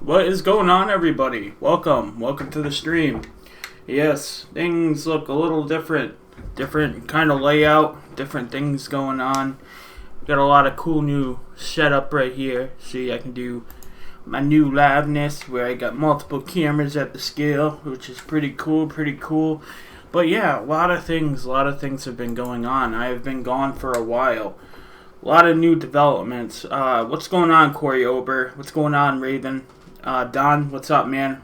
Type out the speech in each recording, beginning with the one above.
What is going on, everybody? Welcome to the stream. Yes, things look a little different kind of layout, different things going on. Got a lot of cool new setup right here. See, I can do my new liveness where I got multiple cameras at the scale, which is pretty cool. But yeah, a lot of things have been going on. I have been gone for a while. A lot of new developments. What's going on, Corey Ober? What's going on, Raven? Don, what's up, man?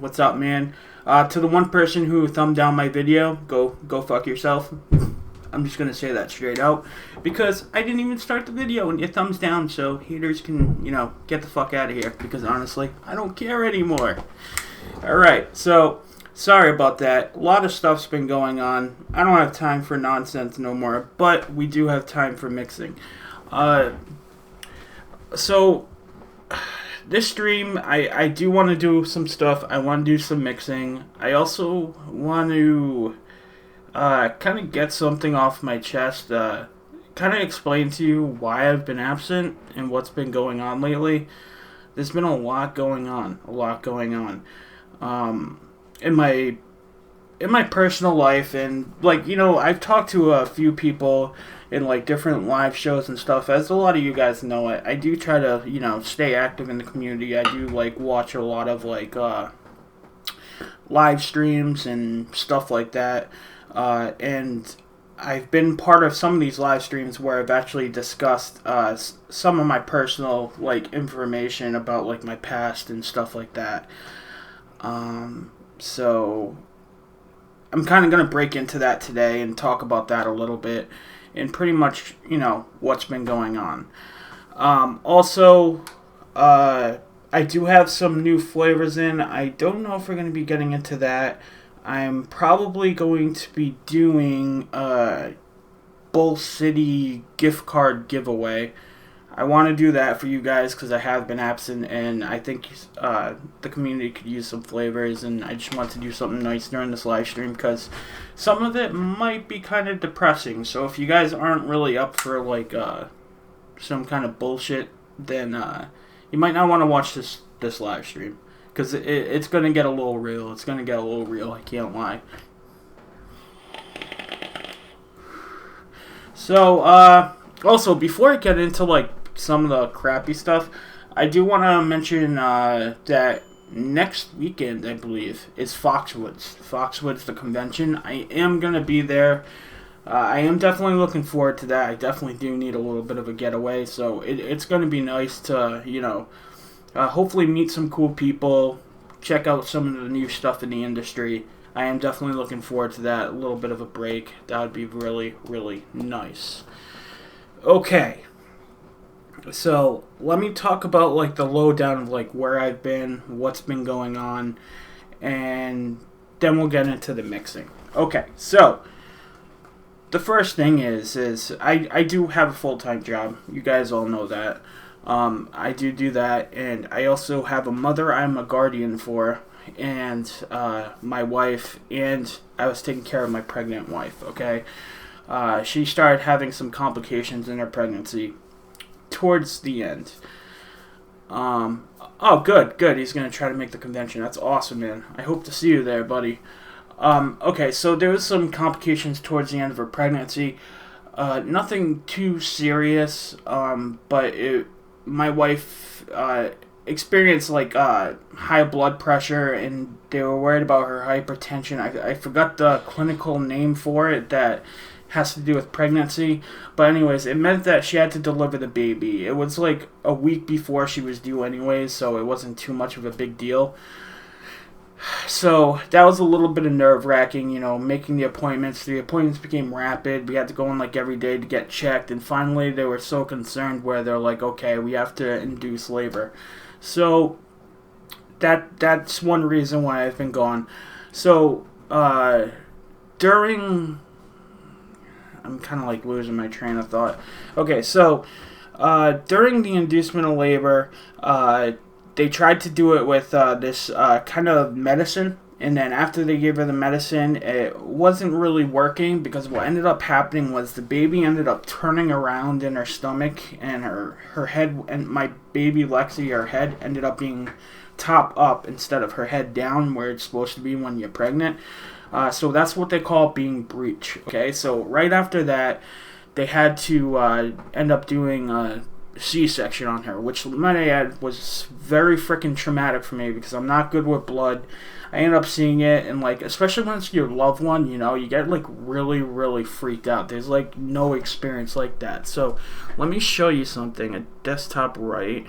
To the one person who thumbed down my video, go fuck yourself. I'm just gonna say that straight out because I didn't even start the video and your thumbs down, so haters can, get the fuck out of here because honestly, I don't care anymore. Alright, so sorry about that. A lot of stuff's been going on. I don't have time for nonsense no more, but we do have time for mixing. So this stream, I do want to do some stuff. I want to do some mixing. I also want to kind of get something off my chest. Kind of explain to you why I've been absent and what's been going on lately. There's been a lot going on. In my personal life, and I've talked to a few people in different live shows and stuff. As a lot of you guys know, I do try to stay active in the community. I do watch a lot of live streams and stuff like that, and I've been part of some of these live streams where I've actually discussed some of my personal information about my past and stuff like that. So I'm kind of going to break into that today and talk about that a little bit and pretty much, what's been going on. Also, I do have some new flavors in. I don't know if we're going to be getting into that. I'm probably going to be doing a Bull City gift card giveaway. I want to do that for you guys because I have been absent and I think the community could use some flavors, and I just want to do something nice during this live stream because some of it might be kind of depressing. So if you guys aren't really up for some kind of bullshit, then you might not want to watch this live stream because it's going to get a little real. I can't lie. So also, before I get into some of the crappy stuff, I do want to mention that next weekend, I believe, is Foxwoods, the convention. I am going to be there. I am definitely looking forward to that. I definitely do need a little bit of a getaway, so it's going to be nice to, hopefully meet some cool people, check out some of the new stuff in the industry. I am definitely looking forward to that, a little bit of a break. That would be really, really nice. Okay. So, let me talk about, the lowdown of, where I've been, what's been going on, and then we'll get into the mixing. Okay, so, the first thing is I do have a full-time job. You guys all know that. I do that, and I also have a mother I'm a guardian for, and my wife, and I was taking care of my pregnant wife, okay? She started having some complications in her pregnancy towards the end. Oh, good. He's going to try to make the convention. That's awesome, man. I hope to see you there, buddy. Okay, so there was some complications towards the end of her pregnancy. Nothing too serious, but my wife experienced high blood pressure, and they were worried about her hypertension. I forgot the clinical name for it that has to do with pregnancy, but anyways, it meant that she had to deliver the baby. It was a week before she was due anyways, so it wasn't too much of a big deal. So that was a little bit of nerve-wracking, making the appointments. The appointments became rapid. We had to go in every day to get checked, and finally they were so concerned where they're okay, we have to induce labor. So that's one reason why I've been gone. So I'm kind of losing my train of thought. Okay, so during the inducement of labor, they tried to do it with this kind of medicine, and then after they gave her the medicine, it wasn't really working because what ended up happening was the baby ended up turning around in her stomach, and her head, and my baby Lexi, her head ended up being top up instead of her head down where it's supposed to be when you're pregnant. So that's what they call being breech. Okay, so right after that, they had to end up doing a C-section on her, which might I add was very freaking traumatic for me because I'm not good with blood. I ended up seeing it, and like, especially when it's your loved one, you know, you get like really, really freaked out. There's like no experience like that. So let me show you something. A desktop right,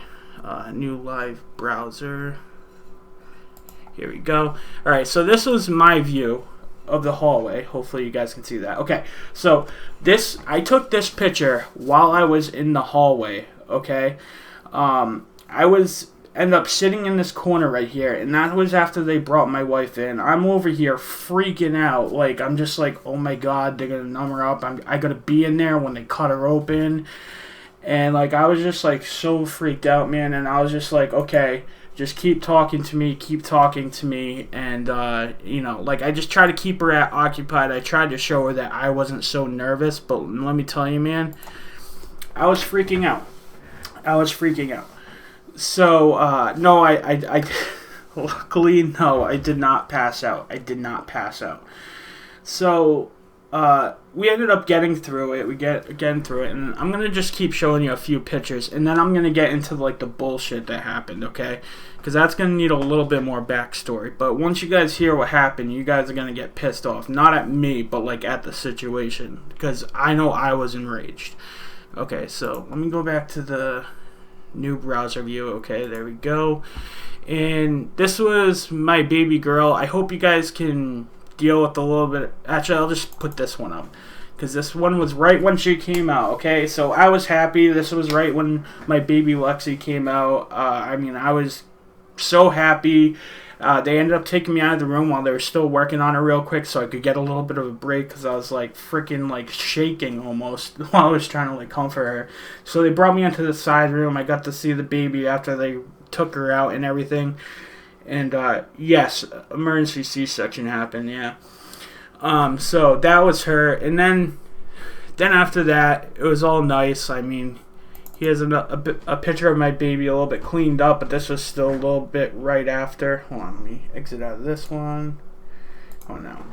new live browser. Here we go. All right, so this was my view of the hallway. Hopefully you guys can see that. Okay, so I took this picture while I was in the hallway. Okay, I ended up sitting in this corner right here, and that was after they brought my wife in. I'm over here freaking out, like I'm just like, oh my god, they're gonna numb her up. I gotta be in there when they cut her open, and like I was just like so freaked out, man. And I was just like, okay, just keep talking to me, and you know, like I just try to keep her occupied. I tried to show her that I wasn't so nervous, but let me tell you, man, I was freaking out. So, no, I luckily, no, I did not pass out. So, we ended up getting through it. And I'm going to just keep showing you a few pictures, and then I'm going to get into, like, the bullshit that happened, okay? Because that's going to need a little bit more backstory. But once you guys hear what happened, you guys are going to get pissed off. Not at me, but, like, at the situation. Because I know I was enraged. Okay, so let me go back to the new browser view. Okay, there we go. And this was my baby girl. I hope you guys can deal with a little bit. Actually, I'll just put this one up because this one was right when she came out. Okay, so I was happy. This was right when my baby Lexi came out. I mean, I was so happy. They ended up taking me out of the room while they were still working on it real quick so I could get a little bit of a break because I was like freaking like shaking almost while I was trying to like comfort her. So they brought me into the side room. I got to see the baby after they took her out and everything. And yes, emergency C-section happened, yeah. So that was her. And then after that, it was all nice. I mean, he has a picture of my baby a little bit cleaned up, but this was still a little bit right after. Hold on, let me exit out of this one. Oh, no.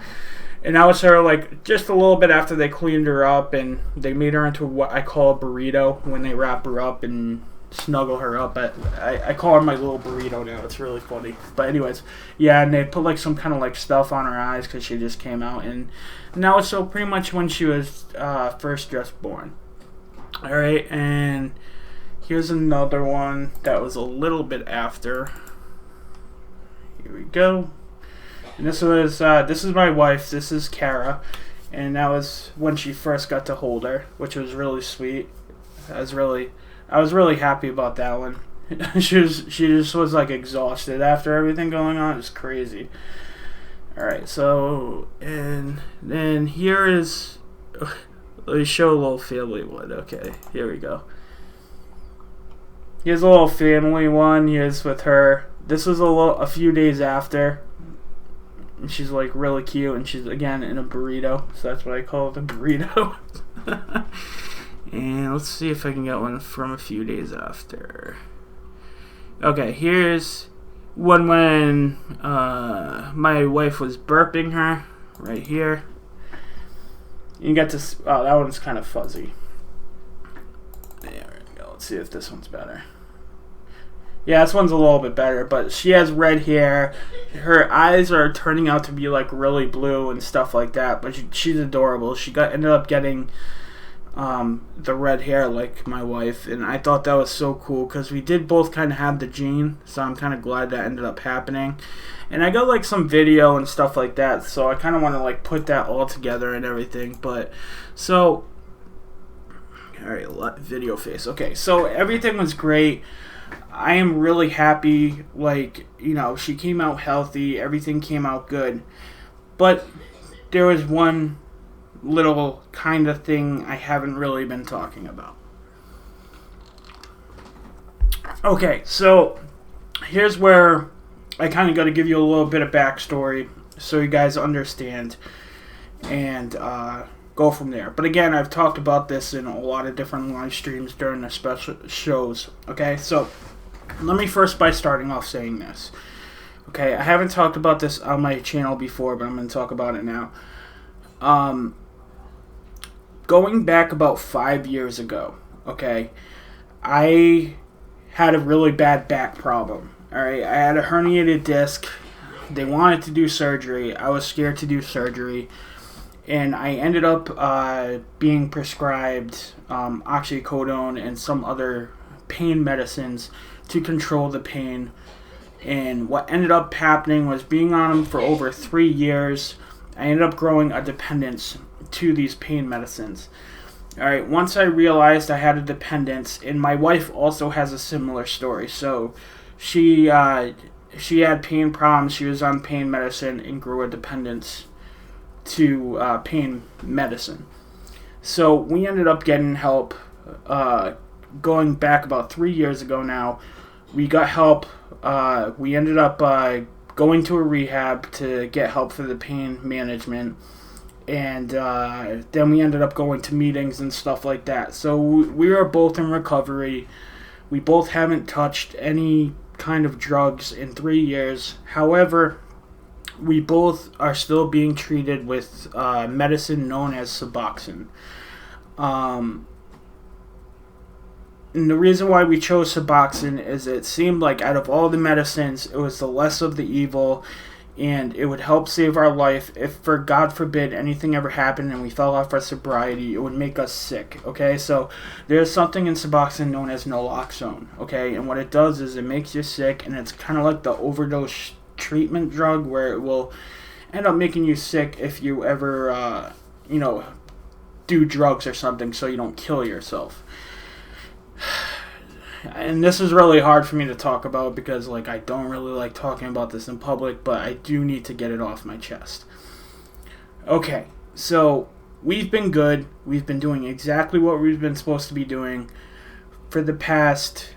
And that was her, like, just a little bit after they cleaned her up, and they made her into what I call a burrito when they wrap her up and snuggle her up. I call her my little burrito now. It's really funny. But anyways, yeah, and they put, like, some kind of, like, stuff on her eyes because she just came out. And now it's so pretty much when she was first just born. Alright, and here's another one that was a little bit after. Here we go. And this is my wife. This is Kara. And that was when she first got to hold her, which was really sweet. I was really happy about that one. she just was like exhausted after everything going on. It was crazy. Alright, so, and then here is... Let me show a little family one. Okay, here we go. Here's a little family one. Here's with her. This was a few days after. And she's like really cute, and she's again in a burrito. So that's what I call it, a burrito. And let's see if I can get one from a few days after. Okay, here's one when my wife was burping her. Right here. You get to... Oh, that one's kind of fuzzy. There we go. Let's see if this one's better. Yeah, this one's a little bit better, but she has red hair. Her eyes are turning out to be, like, really blue and stuff like that, but she's adorable. She ended up getting the red hair like my wife, and I thought that was so cool because we did both kind of have the gene, so I'm kind of glad that ended up happening. And I got like some video and stuff like that, so I kind of want to like put that all together and everything. But so, all right, video face. Okay, so everything was great. I am really happy. Like, you know, she came out healthy. Everything came out good. But there was one little kind of thing I haven't really been talking about. Okay, so here's where I kind of got to give you a little bit of backstory so you guys understand and go from there. But again, I've talked about this in a lot of different live streams during the special shows. Okay, so Let me first by starting off saying this. Okay, I haven't talked about this on my channel before, but I'm going to talk about it now. Going back about 5 years ago, okay, I had a really bad back problem. Alright, I had a herniated disc. They wanted to do surgery. I was scared to do surgery. And I ended up being prescribed oxycodone and some other pain medicines to control the pain. And what ended up happening was being on them for over 3 years, I ended up growing a dependence to these pain medicines. Alright, once I realized I had a dependence, and my wife also has a similar story. So she had pain problems, she was on pain medicine, and grew a dependence to pain medicine. So we ended up getting help going back about 3 years ago now. We got help. We ended up going to a rehab to get help for the pain management. And then we ended up going to meetings and stuff like that. So we are both in recovery. We both haven't touched any kind of drugs in 3 years. However, we both are still being treated with medicine known as Suboxone. And the reason why we chose Suboxone is it seemed like out of all the medicines, it was the less of the evil, and it would help save our life. If, for God forbid, anything ever happened and we fell off our sobriety, it would make us sick, okay? So there's something in Suboxone known as naloxone, okay? And what it does is it makes you sick, and it's kind of like the overdose treatment drug where it will end up making you sick if you ever, do drugs or something so you don't kill yourself. And this is really hard for me to talk about because, I don't really like talking about this in public, but I do need to get it off my chest. Okay, so we've been good. We've been doing exactly what we've been supposed to be doing for the past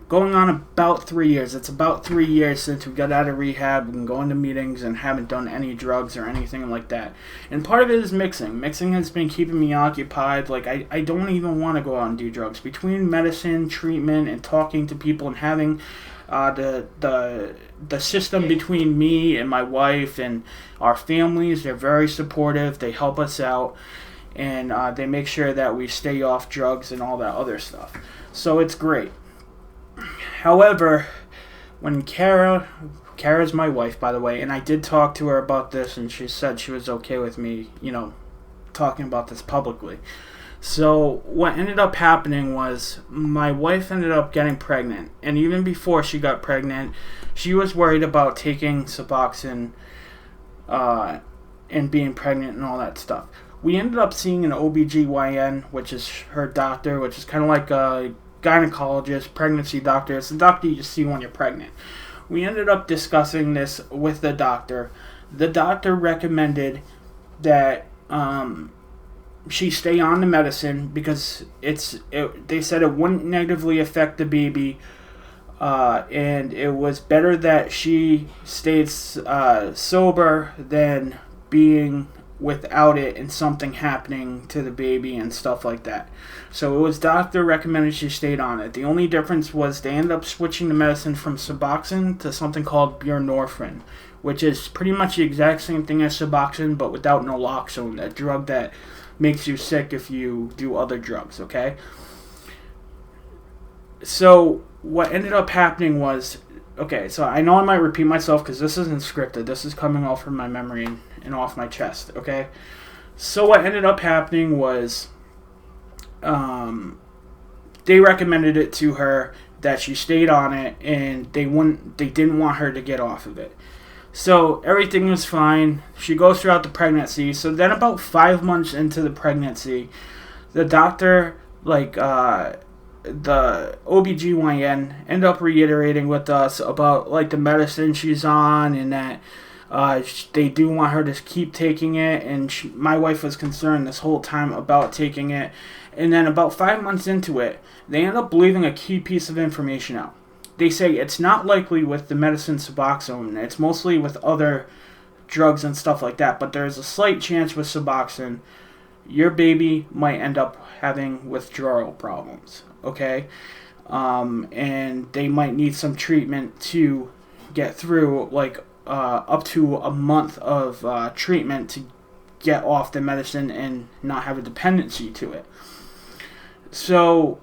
going on about 3 years. It's about 3 years since we got out of rehab and going to meetings and haven't done any drugs or anything like that. And part of it is mixing. Mixing has been keeping me occupied. I don't even want to go out and do drugs. Between medicine, treatment, and talking to people and having the system between me and my wife and our families, they're very supportive. They help us out. And they make sure that we stay off drugs and all that other stuff. So it's great. However, when Kara's my wife, by the way, and I did talk to her about this, and she said she was okay with me, talking about this publicly. So what ended up happening was my wife ended up getting pregnant, and even before she got pregnant, she was worried about taking Suboxone and being pregnant and all that stuff. We ended up seeing an OBGYN, which is her doctor, which is kind of like a gynecologist, pregnancy doctor. It's the doctor you see when you're pregnant. We ended up discussing this with the doctor. The doctor recommended that she stay on the medicine because they said it wouldn't negatively affect the baby, and it was better that she stayed sober than being without it and something happening to the baby and stuff like that. So it was doctor recommended she stayed on it. The only difference was they ended up switching the medicine from Suboxone to something called buprenorphine, which is pretty much the exact same thing as Suboxone but without naloxone, that drug that makes you sick if you do other drugs, okay? So what ended up happening was, okay, so I know I might repeat myself because this isn't scripted. This is coming off from my memory and off my chest, okay? So what ended up happening was they recommended it to her that she stayed on it, and they didn't want her to get off of it. So everything was fine. She goes throughout the pregnancy. So then about 5 months into the pregnancy, the doctor, the OBGYN, ended up reiterating with us about the medicine she's on and that they do want her to keep taking it, and my wife was concerned this whole time about taking it. And then about 5 months into it, they end up leaving a key piece of information out. They say it's not likely with the medicine Suboxone. It's mostly with other drugs and stuff like that. But there's a slight chance with Suboxone your baby might end up having withdrawal problems. Okay? and they might need some treatment to get through, like up to a month of treatment to get off the medicine and not have a dependency to it. So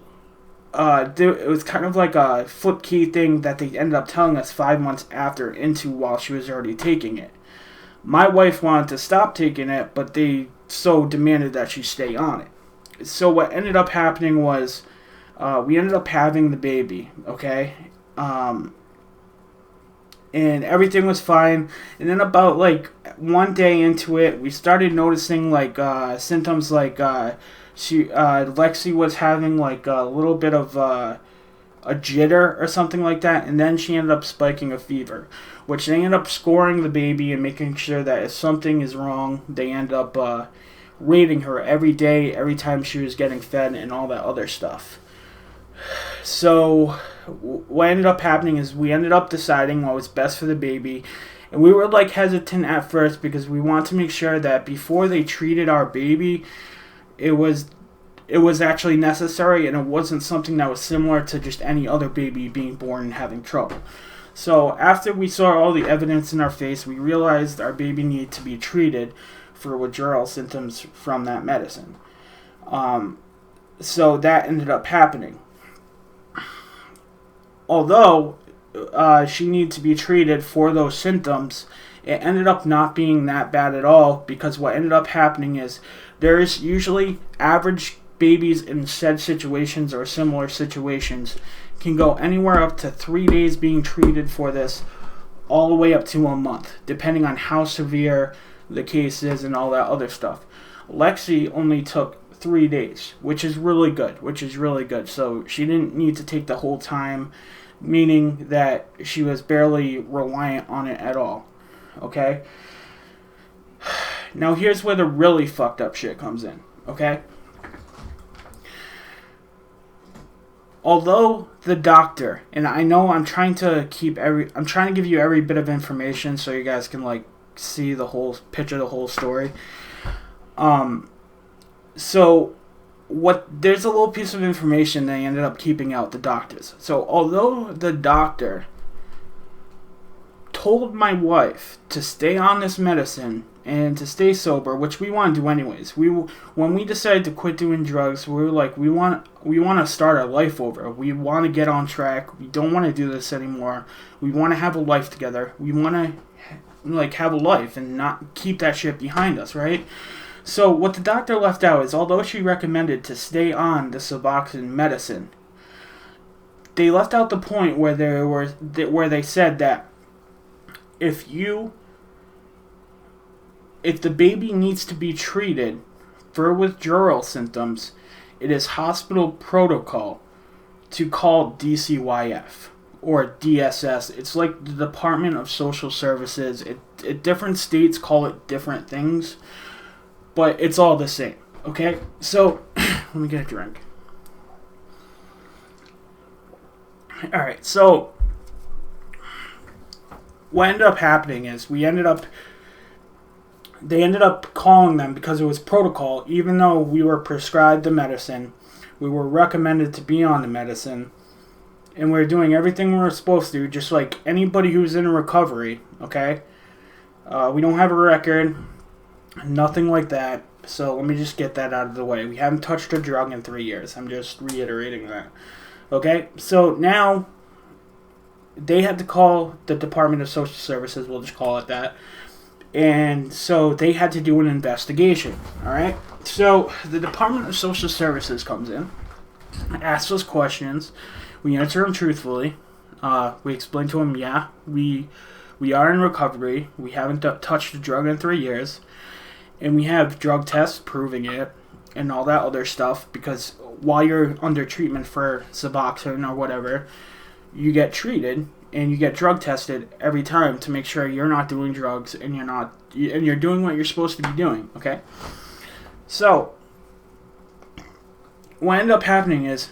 it was kind of like a flip key thing that they ended up telling us 5 months after into while she was already taking it. My wife wanted to stop taking it, but they so demanded that she stay on it. So what ended up happening was we ended up having the baby, okay? And everything was fine. And then about like one day into it, we started noticing like symptoms like Lexi was having like a little bit of a jitter or something like that, and then she ended up spiking a fever, which they ended up scoring the baby and making sure that if something is wrong, they end up rating her every day, every time she was getting fed and all that other stuff. So what ended up happening is we ended up deciding what was best for the baby, and we were like hesitant at first because we wanted to make sure that before they treated our baby, it was actually necessary and it wasn't something that was similar to just any other baby being born and having trouble. So after we saw all the evidence in our face, we realized our baby needed to be treated for withdrawal symptoms from that medicine. So that ended up happening. Although she needed to be treated for those symptoms, it ended up not being that bad at all, because what ended up happening is there's usually average babies in said situations or similar situations can go anywhere up to 3 days being treated for this, all the way up to a month, depending on how severe the case is and all that other stuff. Lexi only took 3 days, which is really good. So she didn't need to take the whole time, meaning that she was barely reliant on it at all. Okay? Now here's where the really fucked up shit comes in. Okay? Although the doctor, and I know I'm trying to give you every bit of information so you guys can like see the whole picture, the whole story. So there's a little piece of information they ended up keeping out, the doctors. So although the doctor told my wife to stay on this medicine and to stay sober, which we want to do anyways. When we decided to quit doing drugs, we were like, we want to start our life over. We want to get on track. We don't want to do this anymore. We want to have a life together. We want to like have a life and not keep that shit behind us, right? So what the doctor left out is, although she recommended to stay on the Suboxone medicine, they left out the point where they said that if the baby needs to be treated for withdrawal symptoms, it is hospital protocol to call DCYF or DSS. It's like the Department of Social Services. Different states call it different things, but it's all the same. Okay? So, let me get a drink. Alright, so what ended up happening is they ended up calling them because it was protocol. Even though we were prescribed the medicine, we were recommended to be on the medicine, and we were doing everything we were supposed to, just like anybody who's in recovery, okay? We don't have a record, nothing like that, so let me just get that out of the way. We haven't touched a drug in 3 years. I'm just reiterating that. Okay? So now they had to call the Department of Social Services, we'll just call it that. And so they had to do an investigation, alright? So the Department of Social Services comes in, asks us questions, we answer them truthfully, we explain to them, yeah, we are in recovery, we haven't touched a drug in 3 years, and we have drug tests proving it, and all that other stuff, because while you're under treatment for Suboxone or whatever, you get treated and you get drug tested every time to make sure you're not doing drugs and you're doing what you're supposed to be doing, okay? So what ended up happening is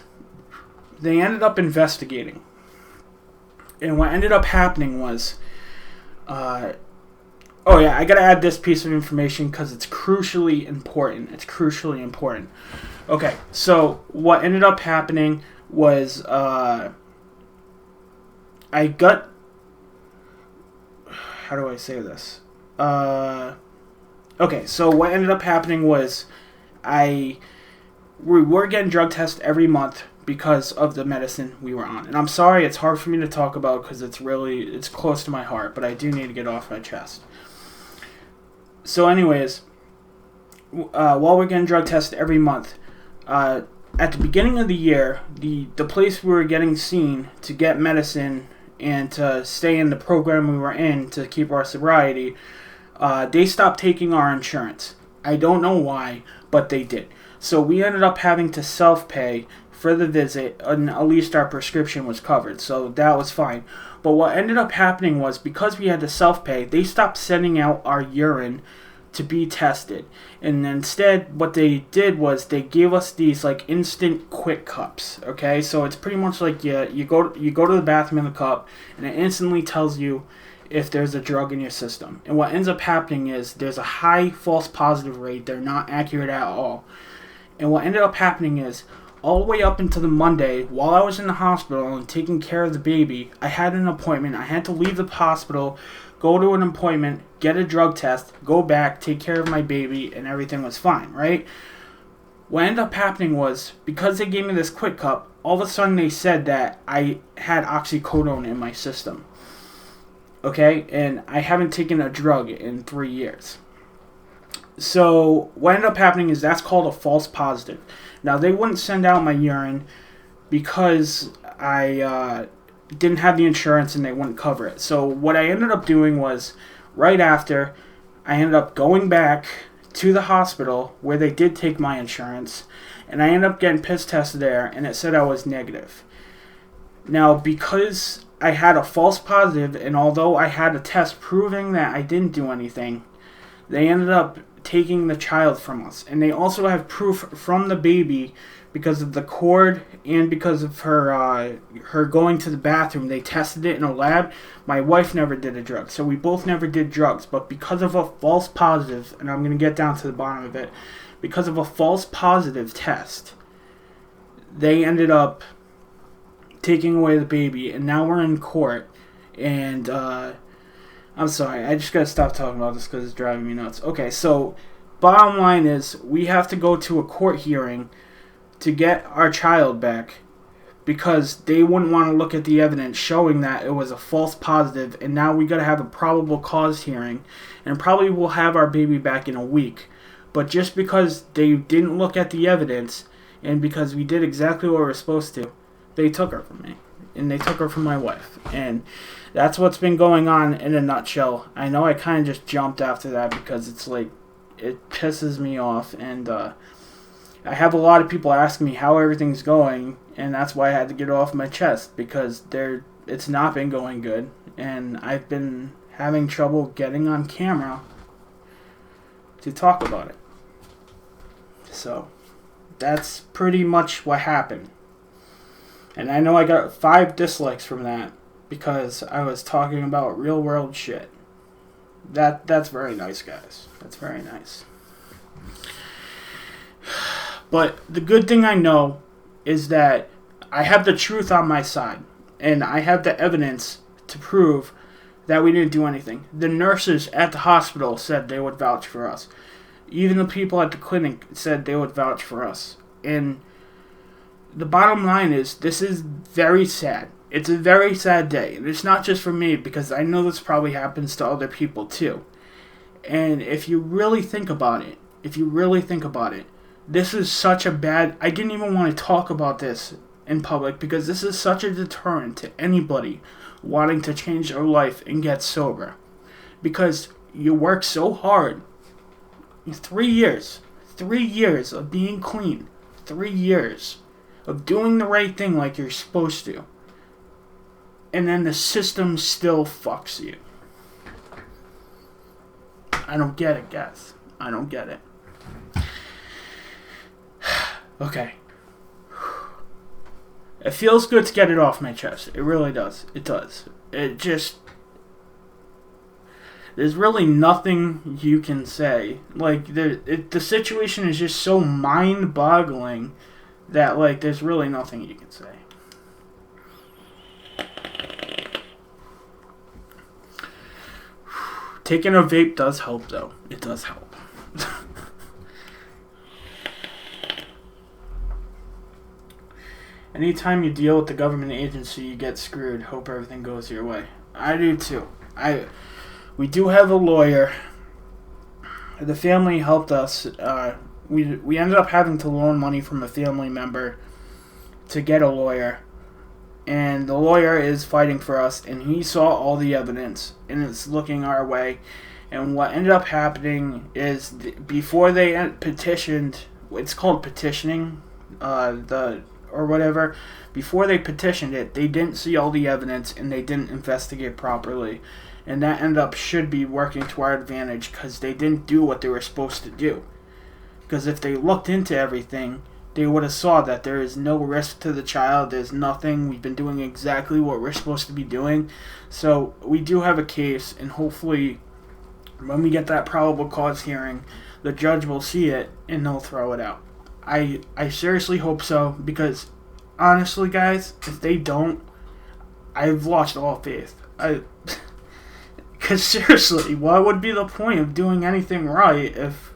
they ended up investigating. And what ended up happening was I gotta add this piece of information because it's crucially important. Okay, so what ended up happening was I got, how do I say this? Okay, so what ended up happening was we were getting drug tests every month because of the medicine we were on. And I'm sorry, it's hard for me to talk about because it's close to my heart, but I do need to get off my chest. So anyways, while we're getting drug tested every month, at the beginning of the year, the place we were getting seen to get medicine and to stay in the program we were in to keep our sobriety, they stopped taking our insurance. I don't know why, but they did. So we ended up having to self-pay for the visit, and at least our prescription was covered, so that was fine. But what ended up happening was, because we had to self-pay, they stopped sending out our urine to be tested. And instead, what they did was they gave us these like instant quick cups. Okay, so it's pretty much like you go to the bathroom in the cup, and it instantly tells you if there's a drug in your system. And what ends up happening is there's a high false positive rate. They're not accurate at all. And what ended up happening is, all the way up until the Monday, while I was in the hospital and taking care of the baby, I had an appointment. I had to leave the hospital, go to an appointment, get a drug test, go back, take care of my baby, and everything was fine, right? What ended up happening was, because they gave me this quick cup, all of a sudden they said that I had oxycodone in my system. Okay? And I haven't taken a drug in 3 years. So what ended up happening is that's called a false positive. Now, they wouldn't send out my urine because I didn't have the insurance and they wouldn't cover it. So what I ended up doing was, right after, I ended up going back to the hospital where they did take my insurance, and I ended up getting piss tested there, and it said I was negative. Now, because I had a false positive, and although I had a test proving that I didn't do anything, they ended up taking the child from us. And they also have proof from the baby, because of the cord and because of her going to the bathroom. They tested it in a lab. My wife never did a drug, so we both never did drugs. But because of a false positive, and I'm going to get down to the bottom of it, because of a false positive test, they ended up taking away the baby, and now we're in court. And I'm sorry, I just gotta stop talking about this because it's driving me nuts. Okay, so bottom line is, we have to go to a court hearing to get our child back, because they wouldn't want to look at the evidence showing that it was a false positive, and now we gotta have a probable cause hearing, and probably we'll have our baby back in a week. But just because they didn't look at the evidence, and because we did exactly what we were supposed to, they took her from me, and they took her from my wife, and that's what's been going on in a nutshell. I know I kind of just jumped after that because it's like, it pisses me off, and I have a lot of people asking me how everything's going, and that's why I had to get it off my chest, because it's not been going good, and I've been having trouble getting on camera to talk about it. So, that's pretty much what happened. And I know I got 5 dislikes from that, because I was talking about real world shit. That's very nice, guys. That's very nice. But the good thing I know is that I have the truth on my side, and I have the evidence to prove that we didn't do anything. The nurses at the hospital said they would vouch for us. Even the people at the clinic said they would vouch for us. And the bottom line is, this is very sad. It's a very sad day. And it's not just for me, because I know this probably happens to other people too. And if you really think about it, this is such a bad... I didn't even want to talk about this in public, because this is such a deterrent to anybody wanting to change their life and get sober. Because you work so hard. 3 years. 3 years of being clean. 3 years of doing the right thing like you're supposed to. And then the system still fucks you. I don't get it, guys. I don't get it. Okay. It feels good to get it off my chest. It really does. It does. It just... There's really nothing you can say. Like, the situation is just so mind-boggling that, like, there's really nothing you can say. Taking a vape does help, though. It does help. Anytime you deal with the government agency, you get screwed. Hope everything goes your way. I do, too. We do have a lawyer. The family helped us. We ended up having to loan money from a family member to get a lawyer. And the lawyer is fighting for us, and he saw all the evidence, and it's looking our way. And what ended up happening is before they petitioned, it's called petitioning, or whatever, before they petitioned it, they didn't see all the evidence, and they didn't investigate properly. And that ended up should be working to our advantage, because they didn't do what they were supposed to do. Because if they looked into everything, they would have saw that there is no risk to the child. There's nothing. We've been doing exactly what we're supposed to be doing. So we do have a case, and hopefully when we get that probable cause hearing, the judge will see it and they'll throw it out. I seriously hope so, because honestly, guys, if they don't, I've lost all faith. Because seriously, what would be the point of doing anything right if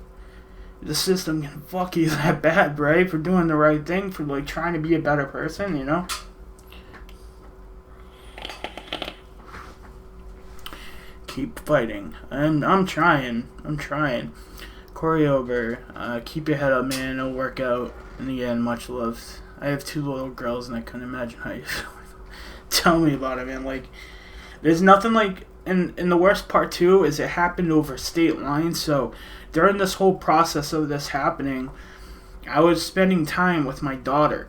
the system can fuck you that bad, right? For doing the right thing, for like trying to be a better person, you know? Keep fighting. I'm trying. Corey Ober, keep your head up, man. It'll work out. And again, much love. I have 2 little girls, and I couldn't imagine how you feel. Tell me about it, man. Like, there's nothing like... And the worst part, too, is it happened over state lines. So during this whole process of this happening, I was spending time with my daughter,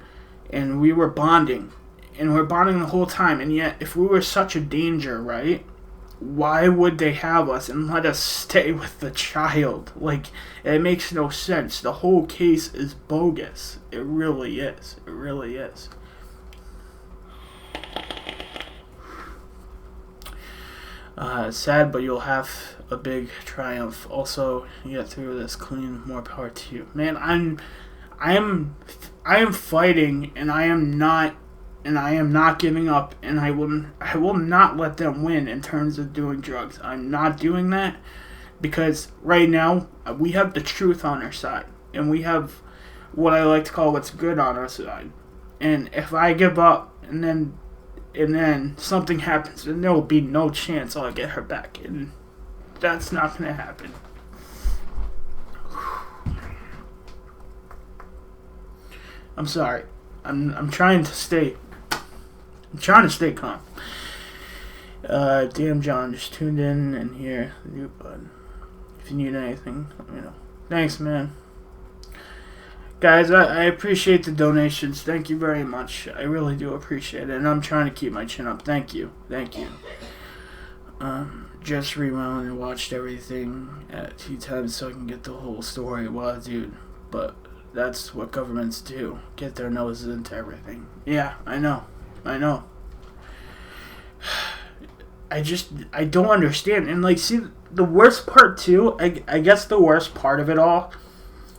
and we were bonding. And we're bonding the whole time. And yet, if we were such a danger, right, why would they have us and let us stay with the child? Like, it makes no sense. The whole case is bogus. It really is. It really is. Sad, but you'll have a big triumph. Also, you get through this clean. More power to you, man. I am fighting, and I am not giving up, and I will not let them win in terms of doing drugs. I'm not doing that, because right now we have the truth on our side, and we have what I like to call what's good on our side. And if I give up, and then something happens, then there will be no chance I'll get her back, and that's not going to happen. I'm sorry. I'm trying to stay calm. Damn John just tuned in and here, new bud. If you need anything, let me know. Thanks, man. Guys, I appreciate the donations. Thank you very much. I really do appreciate it. And I'm trying to keep my chin up. Thank you. Just rewound and watched everything at 2 times so I can get the whole story. Wow, dude. But that's what governments do. Get their noses into everything. Yeah, I know. I don't understand. And, like, see, the worst part, too, I guess the worst part of it all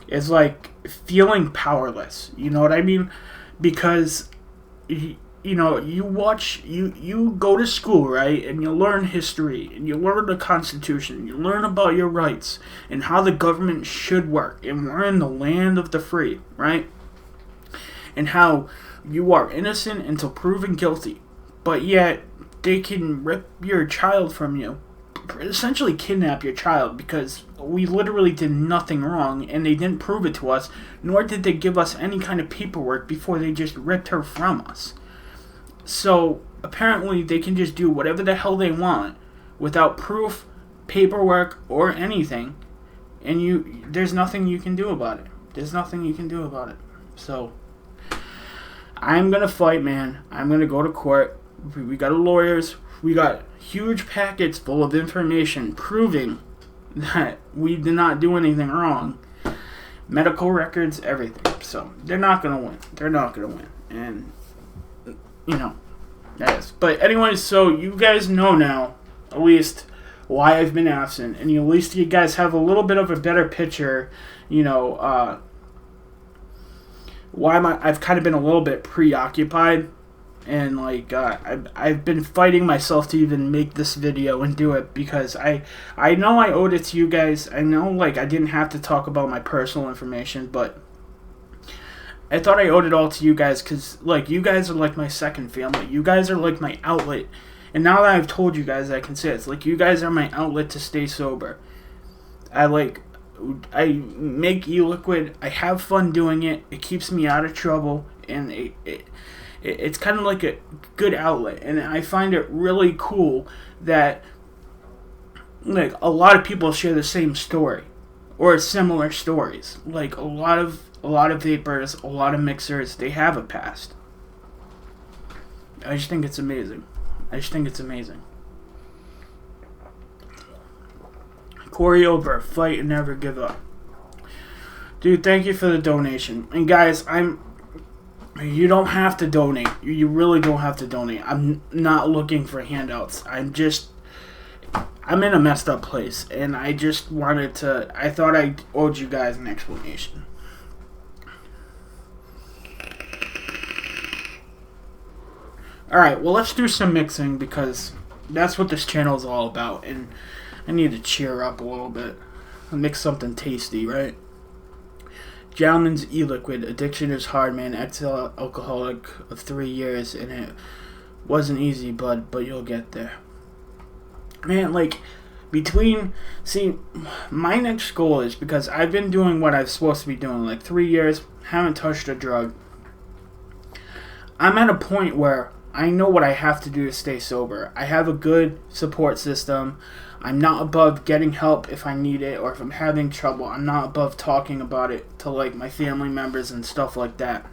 is, like, feeling powerless. You know what I mean? Because, you know, you go to school, right? And you learn history, and you learn the Constitution, you learn about your rights, and how the government should work. And we're in the land of the free, right? And how you are innocent until proven guilty. But yet, they can rip your child from you. Essentially kidnap your child, because we literally did nothing wrong, and they didn't prove it to us, nor did they give us any kind of paperwork before they just ripped her from us. So apparently they can just do whatever the hell they want without proof, paperwork, or anything, and there's nothing you can do about it. So I'm gonna fight, man. I'm gonna go to court. We got lawyers. We got huge packets full of information proving that we did not do anything wrong. Medical records, everything. So they're not going to win. And, you know, that is. But anyways, so you guys know now, at least, why I've been absent. And at least you guys have a little bit of a better picture, you know, I've kind of been a little bit preoccupied, and like I've been fighting myself to even make this video and do it, because I know I owed it to you guys. I know like I didn't have to talk about my personal information, but I thought I owed it all to you guys, because like you guys are like my second family. You guys are like my outlet, and now that I've told you guys, I can say it's like you guys are my outlet to stay sober. I make e-liquid. I have fun doing it. It keeps me out of trouble, and it's kind of like a good outlet. And I find it really cool that like a lot of people share the same story or similar stories. Like a lot of vapors, a lot of mixers, they have a past. I just think it's amazing. Corey Ober, fight and never give up. Dude, thank you for the donation. And guys, you don't have to donate. You really don't have to donate. I'm not looking for handouts. I'm in a messed up place, and I just wanted to, I thought I owed you guys an explanation. Alright, well, let's do some mixing, because that's what this channel is all about, and I need to cheer up a little bit. Mix something tasty, right? Gentleman's e-liquid. Addiction is hard, man. Ex-alcoholic of 3 years, and it wasn't easy, bud, but you'll get there. Man, like, my next goal is, because I've been doing what I'm supposed to be doing, like 3 years, haven't touched a drug. I'm at a point where I know what I have to do to stay sober. I have a good support system. I'm not above getting help if I need it, or if I'm having trouble. I'm not above talking about it to like my family members and stuff like that.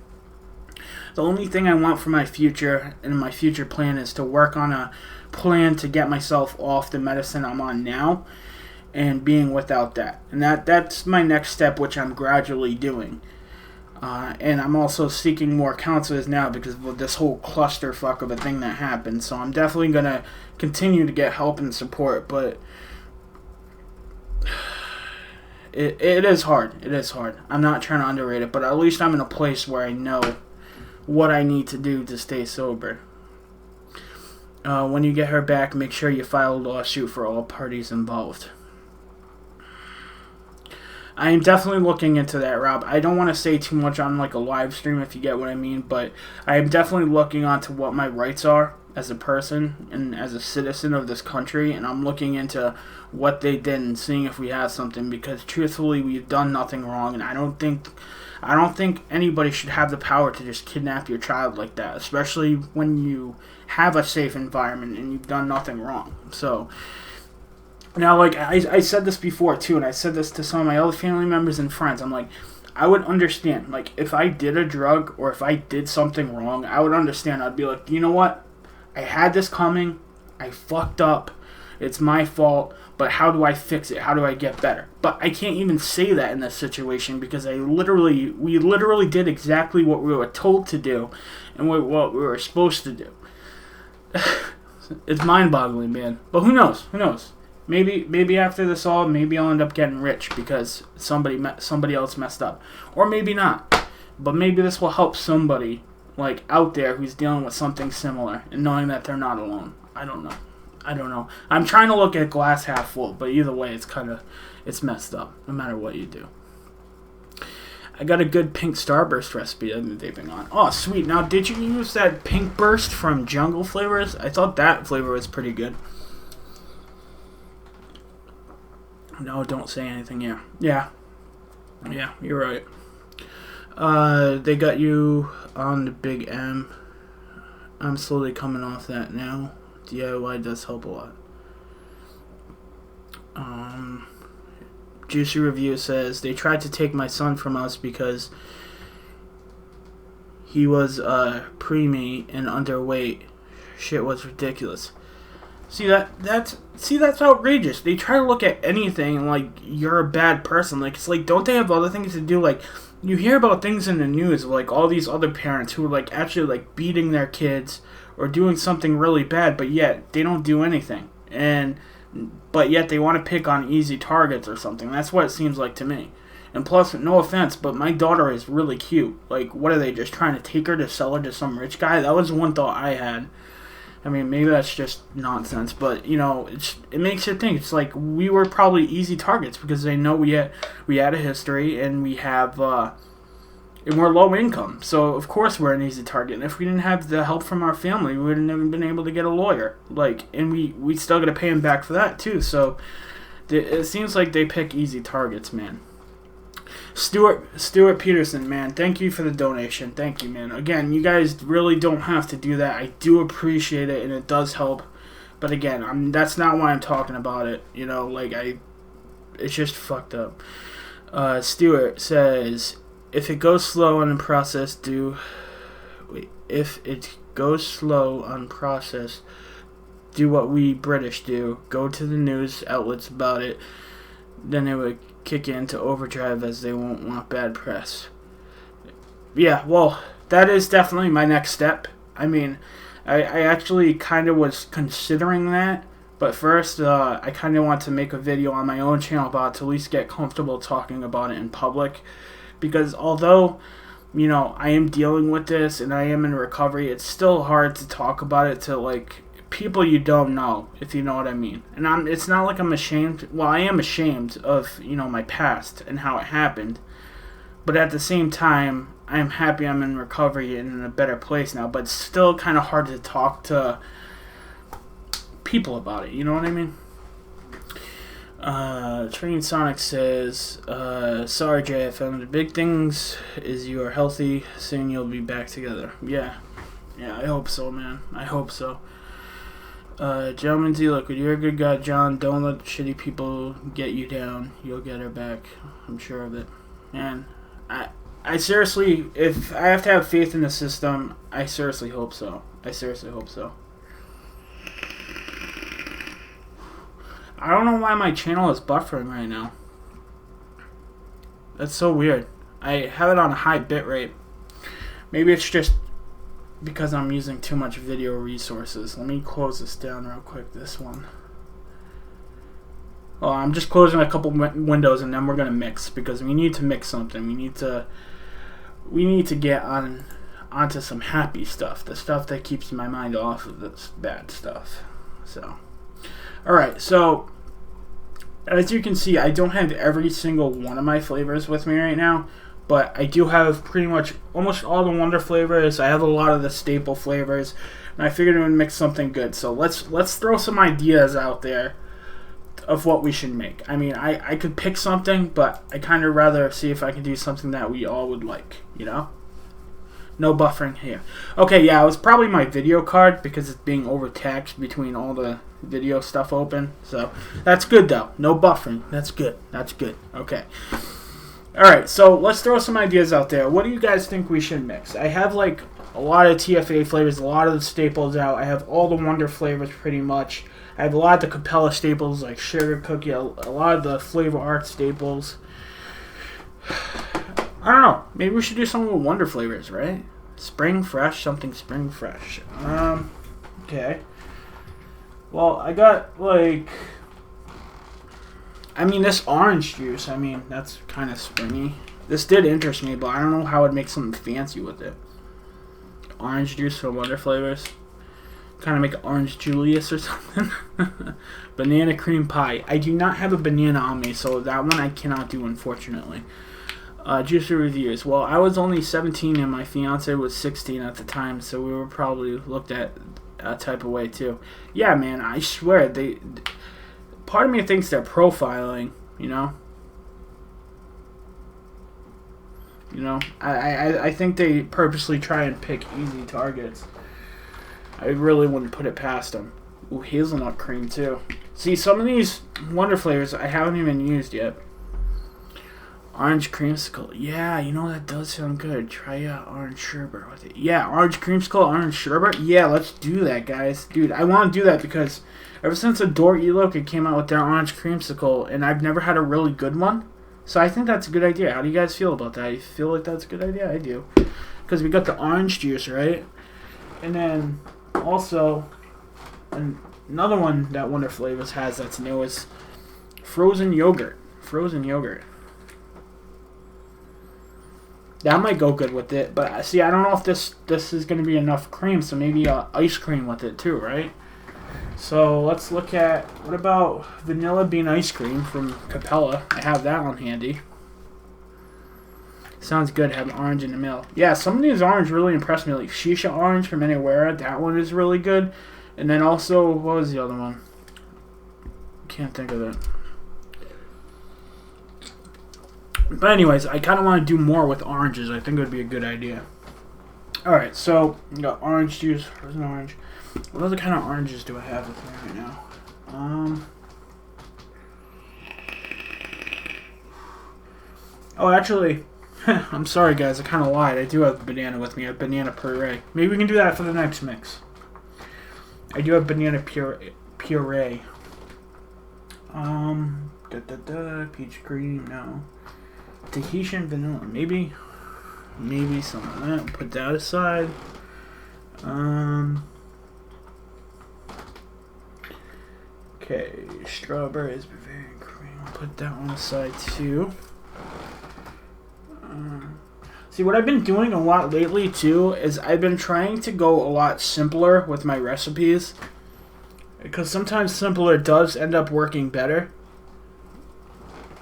The only thing I want for my future, and my future plan, is to work on a plan to get myself off the medicine I'm on now and being without that. And that's my next step, which I'm gradually doing. And I'm also seeking more counselors now because of this whole clusterfuck of a thing that happened. So I'm definitely going to continue to get help and support. But it is hard. It is hard. I'm not trying to underrate it. But at least I'm in a place where I know what I need to do to stay sober. When you get her back, make sure you file a lawsuit for all parties involved. I am definitely looking into that, Rob. I don't want to say too much on like a live stream, if you get what I mean, but I am definitely looking onto what my rights are as a person and as a citizen of this country, and I'm looking into what they did and seeing if we have something, because truthfully we've done nothing wrong, and I don't think anybody should have the power to just kidnap your child like that, especially when you have a safe environment and you've done nothing wrong. So now, like, I said this before, too, and I said this to some of my other family members and friends. I'm like, I would understand. Like, if I did a drug or if I did something wrong, I would understand. I'd be like, you know what? I had this coming. I fucked up. It's my fault. But how do I fix it? How do I get better? But I can't even say that in this situation, because we literally did exactly what we were told to do and what we were supposed to do. It's mind-boggling, man. But who knows? Who knows? Maybe after this all, maybe I'll end up getting rich because somebody else messed up, or maybe not. But maybe this will help somebody like out there who's dealing with something similar and knowing that they're not alone. I don't know. I'm trying to look at glass half full, but either way, it's messed up. No matter what you do. I got a good pink Starburst recipe I've been vaping on. Oh, sweet. Now, did you use that pink burst from Jungle Flavors? I thought that flavor was pretty good. No, don't say anything. Yeah, you're right. They got you on the Big M. I'm slowly coming off that now. DIY does help a lot. Juicy Review says, they tried to take my son from us because he was preemie and underweight. Shit was ridiculous. That's outrageous. They try to look at anything like you're a bad person. Like, it's like, don't they have other things to do? Like, you hear about things in the news, like all these other parents who are like actually like beating their kids or doing something really bad, but yet they don't do anything, but yet they want to pick on easy targets or something. That's what it seems like to me. And plus, no offense, but my daughter is really cute. Like, what are they, just trying to take her to sell her to some rich guy? That was one thought I had. I mean, maybe that's just nonsense, but, you know, it makes you think. It's like we were probably easy targets because they know we had a history, and we have, and we're low income. So, of course, we're an easy target. And if we didn't have the help from our family, we would have never been able to get a lawyer. Like, and we still got to pay him back for that, too. So, it seems like they pick easy targets, man. Stuart Peterson, man, thank you for the donation. Thank you, man. Again, you guys really don't have to do that. I do appreciate it, and it does help. But again, that's not why I'm talking about it. You know, like, it's just fucked up. Stuart says, if it goes slow on the process, if it goes slow on process, do what we British do. Go to the news outlets about it. Then it would kick into overdrive as they won't want bad press. Yeah, well, that is definitely my next step. I mean, I actually kind of was considering that, but first I kind of want to make a video on my own channel about it to at least get comfortable talking about it in public, because although, you know, I am dealing with this and I am in recovery, it's still hard to talk about it to, like, people you don't know, if you know what I mean. And it's not like I'm ashamed. Well, I am ashamed of, you know, my past and how it happened. But at the same time, I'm happy I'm in recovery and in a better place now. But it's still kind of hard to talk to people about it. You know what I mean? Train Sonic says, sorry, JFM. The big things is you are healthy. Soon you'll be back together. Yeah, I hope so, man. I hope so. Gentleman Z, look, you're a good guy, John. Don't let shitty people get you down. You'll get her back. I'm sure of it. Man, I seriously, if I have to have faith in the system, I seriously hope so. I seriously hope so. I don't know why my channel is buffering right now. That's so weird. I have it on a high bit rate. Maybe it's just because I'm using too much video resources. Let me close this down real quick, this one. Well, I'm just closing a couple windows and then we're going to mix, because we need to mix something. We need to get onto some happy stuff, the stuff that keeps my mind off of this bad stuff. So, alright, so as you can see, I don't have every single one of my flavors with me right now. But I do have pretty much almost all the Wonder flavors. I have a lot of the staple flavors, and I figured I would mix something good. So let's throw some ideas out there of what we should make. I mean, I could pick something, but I kind of rather see if I can do something that we all would like, you know? No buffering here. Okay, yeah, it was probably my video card because it's being overtaxed between all the video stuff open. So that's good, though. No buffering. That's good. That's good. Okay. Alright, so let's throw some ideas out there. What do you guys think we should mix? I have, like, a lot of TFA flavors, a lot of the staples out. I have all the Wonder flavors pretty much. I have a lot of the Capella staples, like Sugar Cookie, a lot of the Flavor Art staples. I don't know. Maybe we should do some with Wonder flavors, right? Spring Fresh, something Spring Fresh. Okay. Well, I got, like, I mean, this orange juice, I mean, that's kind of springy. This did interest me, but I don't know how I'd make something fancy with it. Orange juice for Wonder flavors. Kind of make an Orange Julius or something. Banana cream pie. I do not have a banana on me, so that one I cannot do, unfortunately. Juicy reviews. Well, I was only 17 and my fiance was 16 at the time, so we were probably looked at a type of way too. Yeah, man, I swear, part of me thinks they're profiling, you know? You know, I think they purposely try and pick easy targets. I really wouldn't put it past them. Ooh, hazelnut cream, too. See, some of these Wonder flavors I haven't even used yet. Orange creamsicle. Yeah, you know, that does sound good. Try orange sherbet with it. Yeah, orange creamsicle, orange sherbet. Yeah, let's do that, guys. Dude, I want to do that because ever since Adore Eloka came out with their orange creamsicle, and I've never had a really good one. So I think that's a good idea. How do you guys feel about that? You feel like that's a good idea? I do. Because we got the orange juice, right? And then also, another one that Wonder Flavors has that's new is frozen yogurt. Frozen yogurt. That might go good with it. But see, I don't know if this is going to be enough cream, so maybe ice cream with it too, right? So let's look at, what about vanilla bean ice cream from Capella? I have that one handy. Sounds good, have orange in the middle. Yeah, some of these orange really impressed me. Like Shisha Orange from Anywhere, that one is really good. And then also, what was the other one? Can't think of it. But anyways, I kind of want to do more with oranges. I think it would be a good idea. Alright, so we got orange juice. Where's an orange? What other kind of oranges do I have with me right now? Oh, actually, I'm sorry guys, I kind of lied. I do have banana with me. I have banana puree. Maybe we can do that for the next mix. I do have banana puree. Peach cream, no. Tahitian vanilla, maybe some of that. Put that aside. Okay, strawberries, Bavarian cream. Put that one aside too. See, what I've been doing a lot lately too is I've been trying to go a lot simpler with my recipes, because sometimes simpler does end up working better,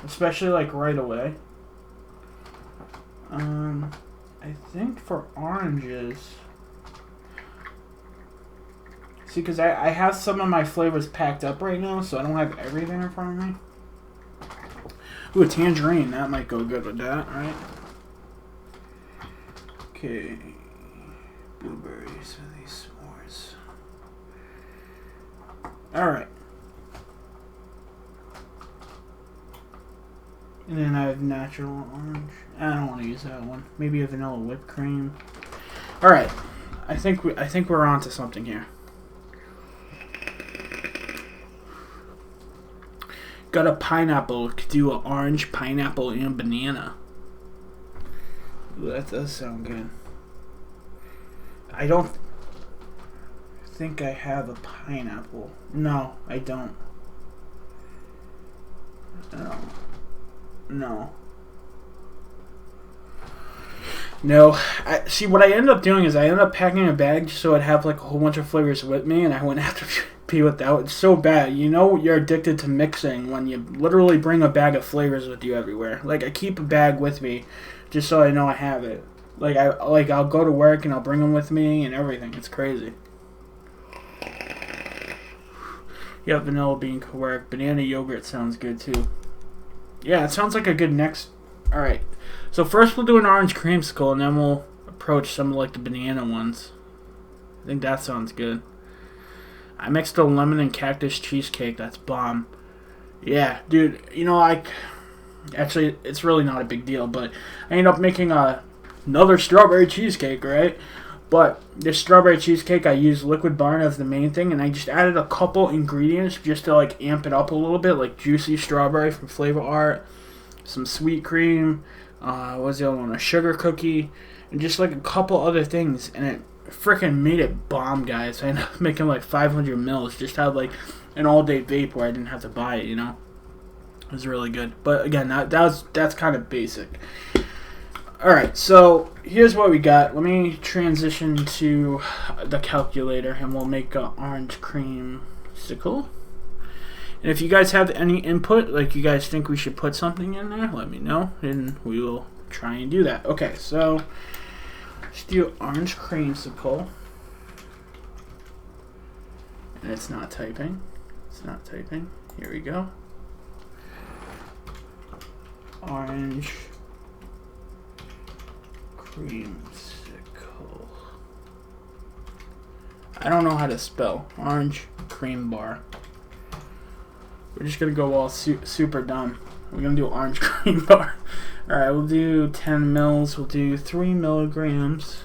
especially like right away. I think for oranges, see, because I have some of my flavors packed up right now, so I don't have everything in front of me. Ooh, a tangerine, that might go good with that, right? Okay, blueberries for these s'mores. Alright. And then I have natural orange. I don't want to use that one. Maybe a vanilla whipped cream. Alright. I think we're on to something here. Got a pineapple. Could do an orange, pineapple, and banana. Ooh, that does sound good. I don't think I have a pineapple. No, I don't. No. See, what I end up doing is I end up packing a bag just so I'd have like a whole bunch of flavors with me, and I wouldn't have to be without. It's so bad. You know you're addicted to mixing when you literally bring a bag of flavors with you everywhere. Like, I keep a bag with me just so I know I have it. I'll go to work and I'll bring them with me and everything. It's crazy. Yep, vanilla bean could work. Banana yogurt sounds good too. Yeah, it sounds like a good next. Alright. So first we'll do an orange creamsicle, and then we'll approach some of like the banana ones. I think that sounds good. I mixed a lemon and cactus cheesecake. That's bomb. Yeah, dude, you know, actually, it's really not a big deal, but I ended up making another strawberry cheesecake, right? But this strawberry cheesecake, I used Liquid Barn as the main thing, and I just added a couple ingredients just to like amp it up a little bit, like juicy strawberry from Flavor Art, some sweet cream, what was the other one? A sugar cookie, and just like a couple other things, and it freaking made it bomb, guys. I ended up making like 500 mils, just had like an all-day vape where I didn't have to buy it, you know? It was really good. But again, that's kind of basic. Alright, so here's what we got. Let me transition to the calculator, and we'll make an orange creamsicle. And if you guys have any input, like you guys think we should put something in there, let me know, and we will try and do that. Okay, so let's do orange creamsicle. And it's not typing. It's not typing. Here we go. Orange creamsicle. I don't know how to spell orange cream bar. We're just gonna go all super dumb. We're gonna do orange cream bar. Alright, we'll do 10 mils. We'll do 3 milligrams.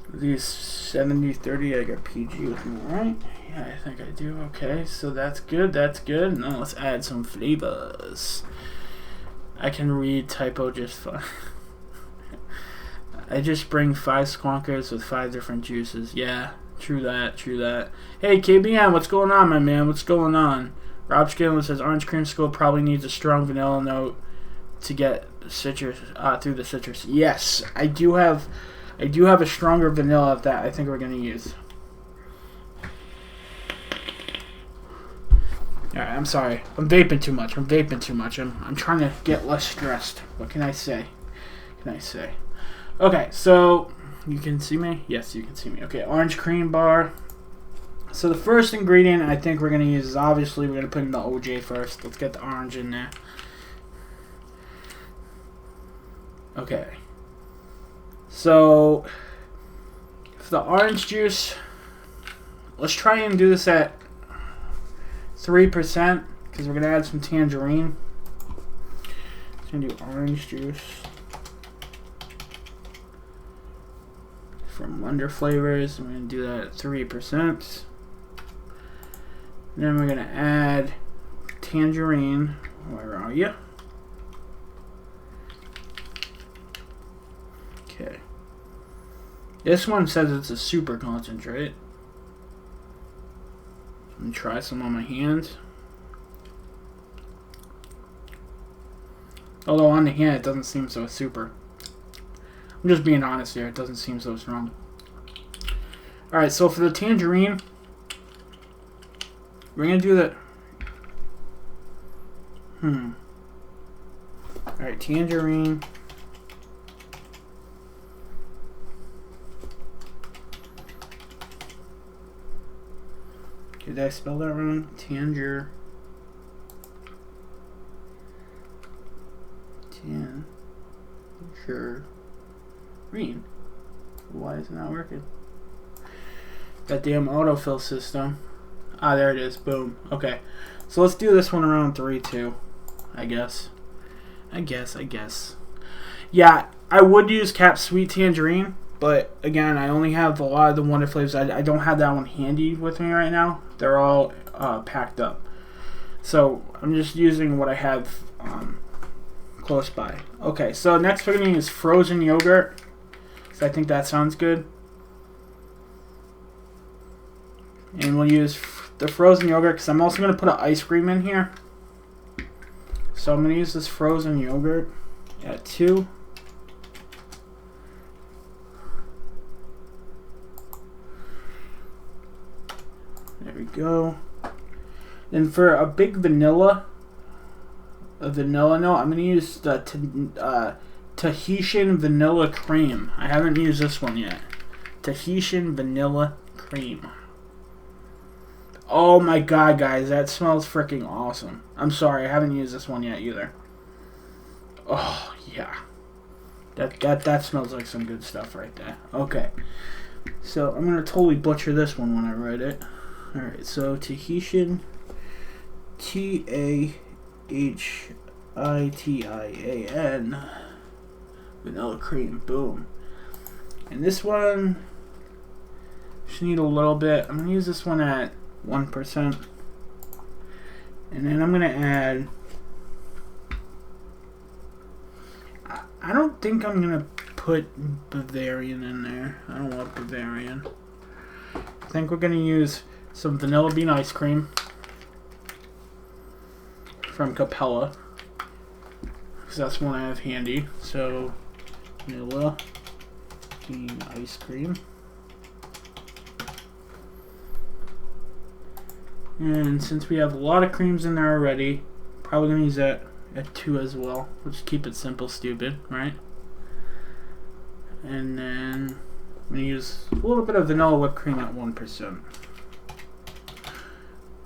We'll do 70-30. I got PG with me, right? Yeah, I think I do. Okay, so that's good. That's good. Now let's add some flavors. I can read typo just fine. I just bring 5 squonkers with 5 different juices. Yeah, true that, true that. Hey, KBM, what's going on, my man? What's going on? Rob Scanlon says orange creamsicle probably needs a strong vanilla note to get citrus through the citrus. Yes, I do have a stronger vanilla of that I think we're gonna use. Alright, I'm sorry. I'm vaping too much. I'm trying to get less stressed. What can I say? Okay, so you can see me? Yes, you can see me. Okay, orange cream bar. So the first ingredient I think we're going to use is obviously we're going to put in the OJ first. Let's get the orange in there. Okay. So for the orange juice, let's try and do this at 3% because we're going to add some tangerine. Just going to do orange juice from Wonder Flavors. I'm going to do that at 3%. Then we're going to add tangerine. Where are you? Okay. This one says it's a super concentrate. Let me try some on my hands. Although on the hand it doesn't seem so super. I'm just being honest here, it doesn't seem so strong. Alright, so for the tangerine, we're going to do that. Alright, tangerine. Did I spell that wrong? Tangerine. Why is it not working? That damn autofill system. Ah, there it is. Boom. Okay. So let's do this one around 3 too. I guess. Yeah, I would use Cap Sweet Tangerine, but again, I only have a lot of the Wonder Flavors. I don't have that one handy with me right now. They're all packed up. So I'm just using what I have close by. Okay, so next we're going to use frozen yogurt. So I think that sounds good. And we'll use the frozen yogurt because I'm also going to put an ice cream in here. So I'm going to use this frozen yogurt at 2. There we go. Then for a big vanilla note, I'm going to use the Tahitian vanilla cream. I haven't used this one yet. Tahitian vanilla cream. Oh my god, guys, that smells freaking awesome. I'm sorry, I haven't used this one yet either. Oh, yeah. That smells like some good stuff right there. Okay. So, I'm going to totally butcher this one when I write it. Alright, so Tahitian, Tahitian, vanilla cream, boom. And this one, just need a little bit. I'm going to use this one at 1%. And then I'm going to add, I don't think I'm going to put Bavarian in there. I don't want Bavarian. I think we're going to use some vanilla bean ice cream from Capella, because that's one I have handy. So vanilla bean ice cream, and since we have a lot of creams in there already, probably gonna use that at 2 as well. We'll just keep it simple, stupid, right? And then I'm gonna use a little bit of vanilla whipped cream at 1%.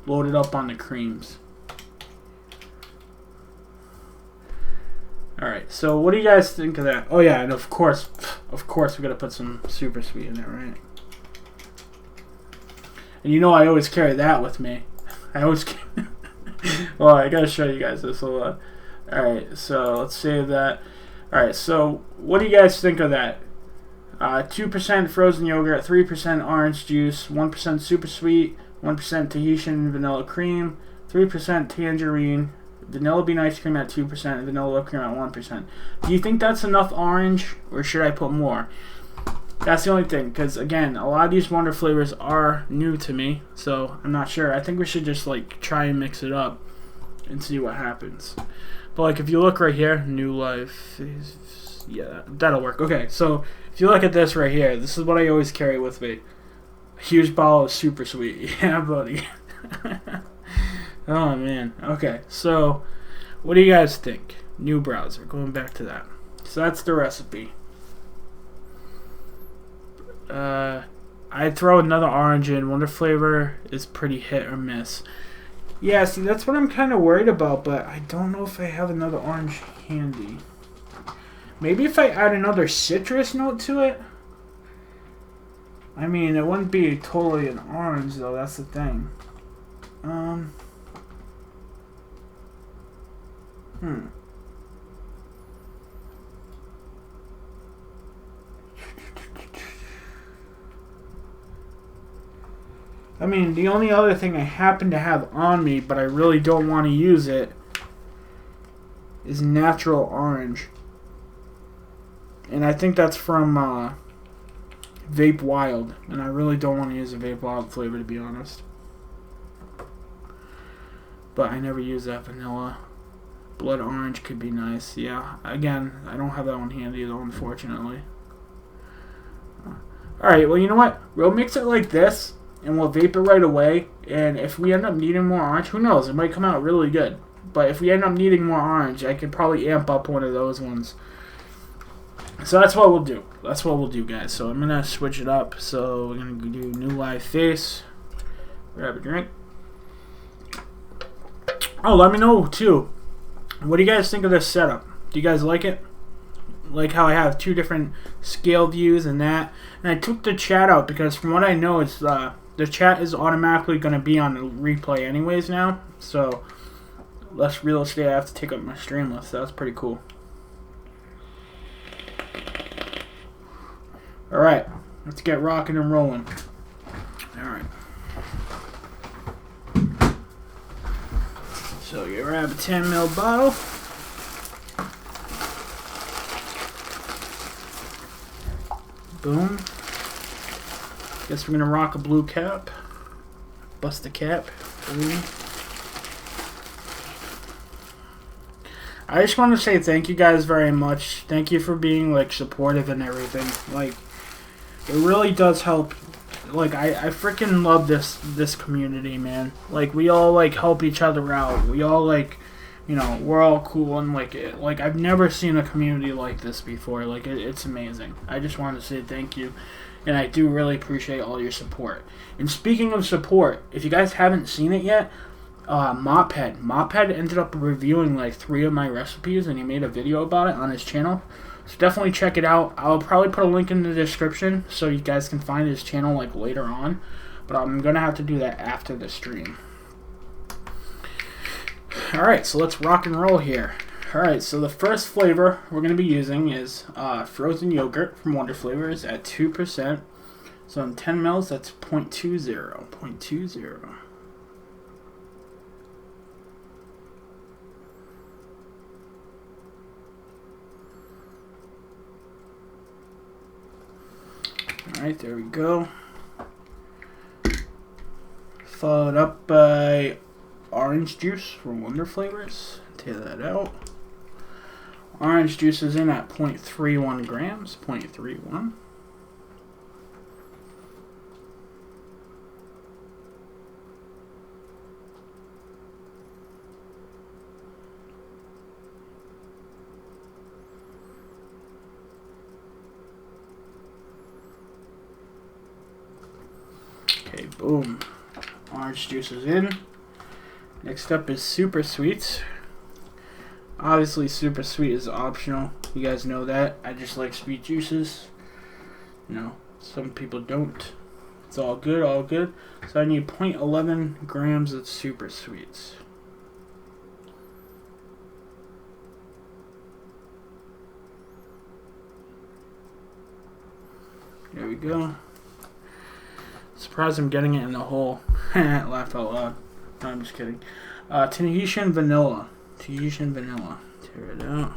Load it up on the creams. Alright, so what do you guys think of that? Oh yeah, and of course we gotta put some super sweet in there, right? And you know I always carry that with me. I always well, I gotta show you guys this a lot. Alright, so let's save that. Alright, so what do you guys think of that? 2% frozen yogurt, 3% orange juice, 1% super sweet, 1% Tahitian vanilla cream, 3% tangerine, vanilla bean ice cream at 2%, and vanilla whipped cream at 1%. Do you think that's enough orange, or should I put more? That's the only thing, because again, a lot of these Wonder Flavors are new to me, so I'm not sure. I think we should just like try and mix it up and see what happens. But like if you look right here, New Life, yeah, that'll work. Okay, so if you look at this right here, this is what I always carry with me. A huge bottle of Super Sweet. Yeah, buddy. Oh man. Okay, so what do you guys think? New browser. Going back to that. So that's the recipe. I'd throw another orange in. Wonder Flavor is pretty hit or miss. Yeah, see, that's what I'm kind of worried about, but I don't know if I have another orange handy. Maybe if I add another citrus note to it? I mean, it wouldn't be totally an orange, though. That's the thing. I mean, the only other thing I happen to have on me, but I really don't want to use it, is natural orange. And I think that's from Vape Wild. And I really don't want to use a Vape Wild flavor, to be honest. But I never use that vanilla. Blood orange could be nice. Yeah, again, I don't have that one handy, though, unfortunately. Alright, well, you know what? We'll mix it like this, and we'll vape it right away. And if we end up needing more orange, who knows? It might come out really good. But if we end up needing more orange, I could probably amp up one of those ones. So that's what we'll do. That's what we'll do, guys. So I'm going to switch it up. So we're going to do New Live Face. Grab a drink. Oh, let me know, too. What do you guys think of this setup? Do you guys like it? Like how I have two different scale views and that. And I took the chat out because from what I know, it's the chat is automatically going to be on the replay anyways now. So less real estate I have to take up my stream list. That's pretty cool. Alright, let's get rocking and rolling. Alright. So you grab a 10 ml bottle. Boom. Guess we're gonna rock a blue cap. Bust the cap. Boom. I just want to say thank you guys very much. Thank you for being like supportive and everything. Like, it really does help. Like, I freaking love this community, man. Like, we all like help each other out. We all like, you know, we're all cool and like I've never seen a community like this before. Like, it's amazing. I just wanted to say thank you, and I do really appreciate all your support. And speaking of support, if you guys haven't seen it yet, Mophead ended up reviewing like 3 of my recipes, and he made a video about it on his channel. So definitely check it out. I'll probably put a link in the description so you guys can find his channel like later on. But I'm going to have to do that after the stream. Alright, so let's rock and roll here. Alright, so the first flavor we're going to be using is frozen yogurt from Wonder Flavors at 2%. So in 10 mils, that's 0.20. 0.20. Alright, there we go. Followed up by orange juice from Wonder Flavors. Take that out. Orange juice is in at 0.31 grams. 0.31. Okay, boom. Orange juice is in. Next up is Super Sweets. Obviously, Super Sweet is optional. You guys know that. I just like sweet juices. You know, some people don't. It's all good, all good. So I need 0.11 grams of Super Sweets. There we go. Surprised I'm getting it in the hole. Laughed out loud. No, I'm just kidding. Tahitian vanilla. Tahitian vanilla. Tear it out.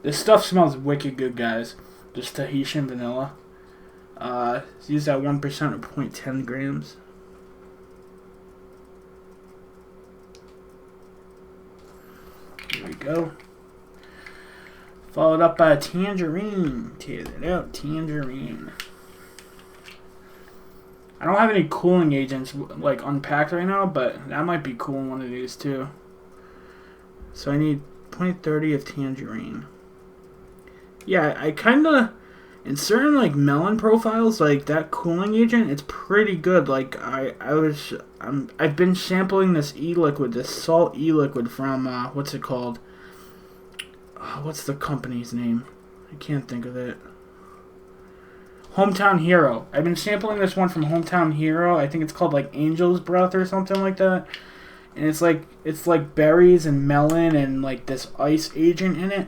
This stuff smells wicked good, guys. Just Tahitian vanilla. It's used at 1% or 0.10 grams. go. Followed up by a tangerine. Tear that out. Tangerine. I don't have any cooling agents like unpacked right now, but that might be cool in one of these too. So I need 0.30 of tangerine. Yeah, I kind of, in certain like melon profiles, like that cooling agent, it's pretty good. Like I've been sampling this e-liquid, this salt e-liquid from what's it called? What's the company's name? I can't think of it. Hometown Hero. I've been sampling this one from Hometown Hero. I think it's called like Angel's Breath or something like that. And it's like berries and melon and like this ice agent in it.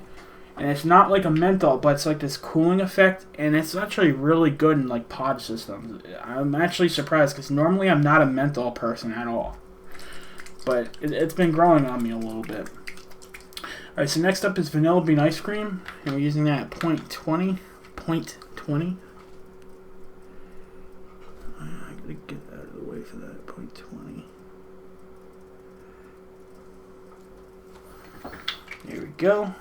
And it's not like a menthol, but it's like this cooling effect. And it's actually really good in like pod systems. I'm actually surprised because normally I'm not a menthol person at all. But it's been growing on me a little bit. Alright, so next up is Vanilla Bean Ice Cream. And we're using that at 0.20. 0.20. I gotta get out of the way for that. 0.20. There we go.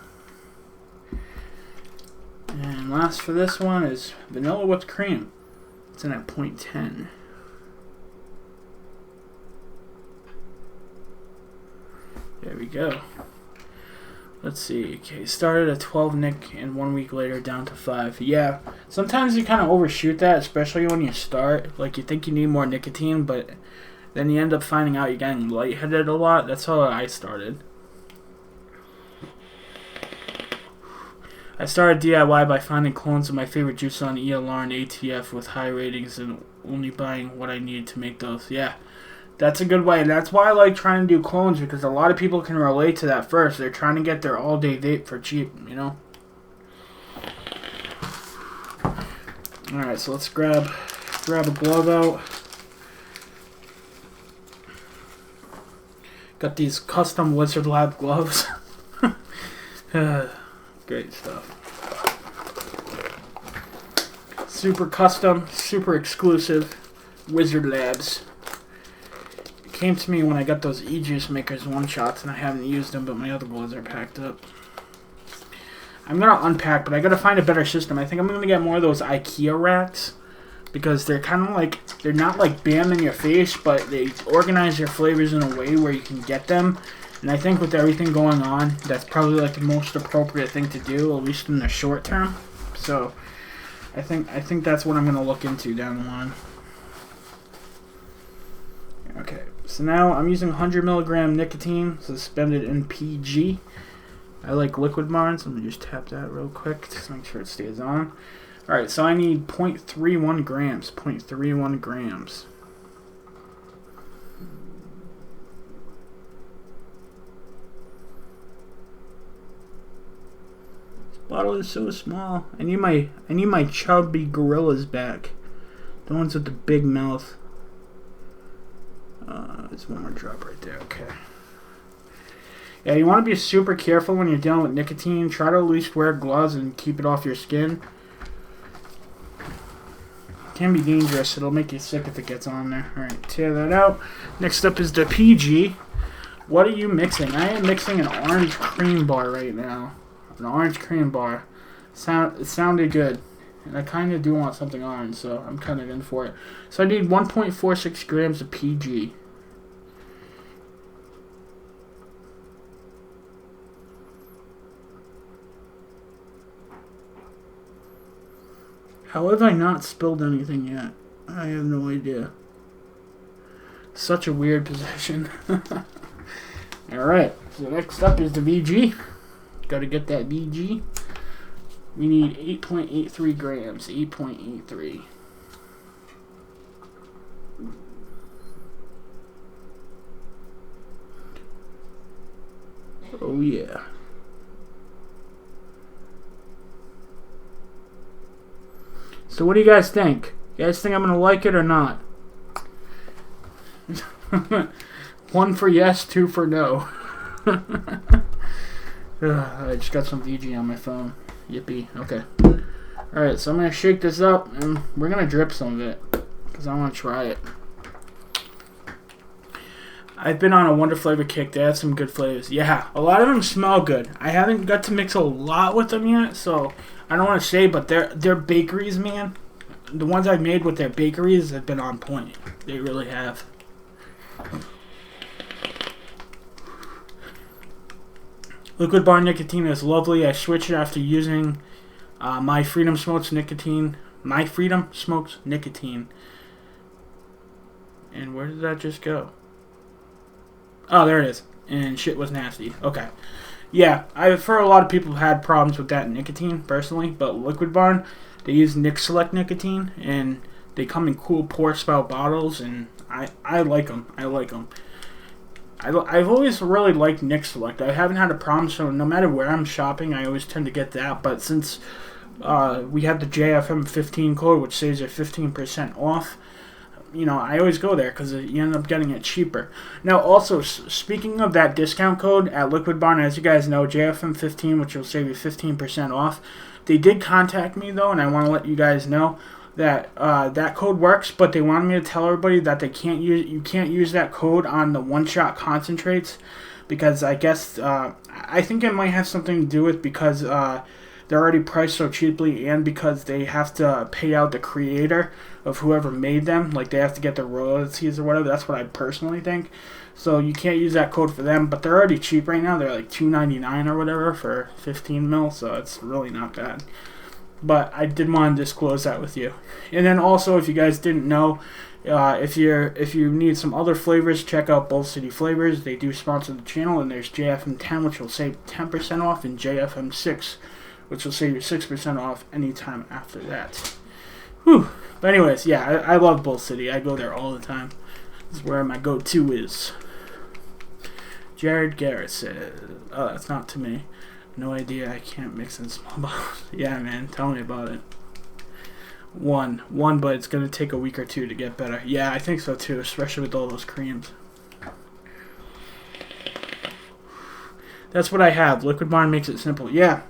And last for this one is Vanilla Whipped Cream. It's in at 0.10. There we go. Let's see. Okay, started at 12 Nick and 1 week later down to 5. Yeah, sometimes you kind of overshoot that, especially when you start. Like you think you need more nicotine, but then you end up finding out you're getting lightheaded a lot. That's how I started. I started DIY by finding clones of my favorite juice on ELR and ATF with high ratings and only buying what I needed to make those. Yeah. That's a good way, and that's why I like trying to do clones, because a lot of people can relate to that first. They're trying to get their all-day vape for cheap, you know? Alright, so let's grab a glove out. Got these custom Wizard Lab gloves. Great stuff. Super custom, super exclusive Wizard Labs. Came to me when I got those e-juice makers one-shots, and I haven't used them, but my other gloves are packed up. I'm going to unpack, but I got to find a better system. I think I'm going to get more of those IKEA racks, because they're kind of like, they're not like bam in your face, but they organize your flavors in a way where you can get them. And I think with everything going on, that's probably like the most appropriate thing to do, at least in the short term. So I think that's what I'm going to look into down the line. Okay, so now I'm using 100 milligram nicotine suspended in PG. I like liquid mines. Let me just tap that real quick to make sure it stays on. Alright, so I need 0.31 grams. 0.31 grams. This bottle is so small. I need my chubby gorillas back. The ones with the big mouth. There's one more drop right there. Okay. Yeah, you want to be super careful when you're dealing with nicotine. Try to at least wear gloves and keep it off your skin. It can be dangerous. It'll make you sick if it gets on there. Alright, tear that out. Next up is the PG. What are you mixing? I am mixing an orange cream bar right now. An orange cream bar. It sounded good. And I kind of do want something orange, so I'm kind of in for it. So I need 1.46 grams of PG. How have I not spilled anything yet? I have no idea. Such a weird position. Alright, so next up is the VG. Gotta get that VG. We need 8.83 grams. 8.83. Oh yeah. So what do you guys think? You guys think I'm going to like it or not? 1 for yes, 2 for no. I just got some VG on my phone. Yippee. Okay. Alright, so I'm going to shake this up, and we're going to drip some of it, because I want to try it. I've been on a Wonder Flavor kick. They have some good flavors. Yeah, a lot of them smell good. I haven't got to mix a lot with them yet, so I don't want to say, but their bakeries, man, the ones I've made with their bakeries have been on point. They really have. Liquid Bar nicotine is lovely. I switched it after using My Freedom Smokes nicotine. My Freedom Smokes nicotine. And where did that just go? Oh, there it is. And shit was nasty. Okay. Yeah, I've heard a lot of people have had problems with that nicotine, personally. But Liquid Barn, they use Nick Select nicotine. And they come in cool pour spout bottles. And I like them. I like them. I've always really liked Nick Select. I haven't had a problem, so no matter where I'm shopping, I always tend to get that. But since we have the JFM 15 code, which saves you 15% off, you know, I always go there because you end up getting it cheaper. Now, also, speaking of that discount code at Liquid Barn, as you guys know, JFM 15, which will save you 15% off, they did contact me, though, and I want to let you guys know that that code works, but they wanted me to tell everybody that you can't use that code on the one-shot concentrates, because I guess I think it might have something to do with because they're already priced so cheaply, and because they have to pay out the creator of whoever made them, like they have to get the royalties or whatever. That's what I personally think. So you can't use that code for them, but they're already cheap right now. They're like $2.99 or whatever for 15 mil, so it's really not bad. But I did want to disclose that with you. And then also, if you guys didn't know, if you need some other flavors, check out Bold City Flavors. They do sponsor the channel, and there's JFM 10, which will save 10% off, and JFM 6, which will save you 6% off anytime after that. Whew. But anyways, yeah, I love Bold City. I go there all the time. This is where my go-to is. Jared Garrett said, oh, that's not to me. No idea, I can't mix in small bottles. Yeah, man, tell me about it. One, but it's going to take a week or two to get better. Yeah, I think so too, especially with all those creams. That's what I have. Liquid Barn makes it simple. Yeah.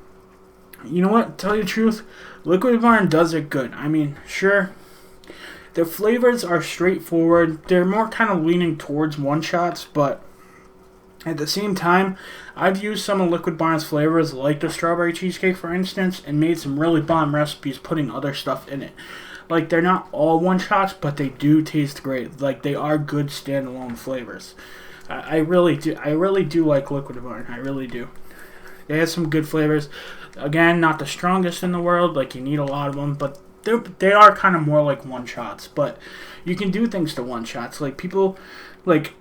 You know what? Tell you the truth, Liquid Barn does it good. I mean, sure, the flavors are straightforward. They're more kind of leaning towards one-shots, but at the same time, I've used some of Liquid Barn's flavors, like the strawberry cheesecake, for instance, and made some really bomb recipes putting other stuff in it. Like, they're not all one-shots, but they do taste great. Like, they are good standalone flavors. I really do like Liquid Barn. I really do. They have some good flavors. Again, not the strongest in the world. Like, you need a lot of them, but they are kind of more like one-shots. But you can do things to one-shots. Like, people... Like,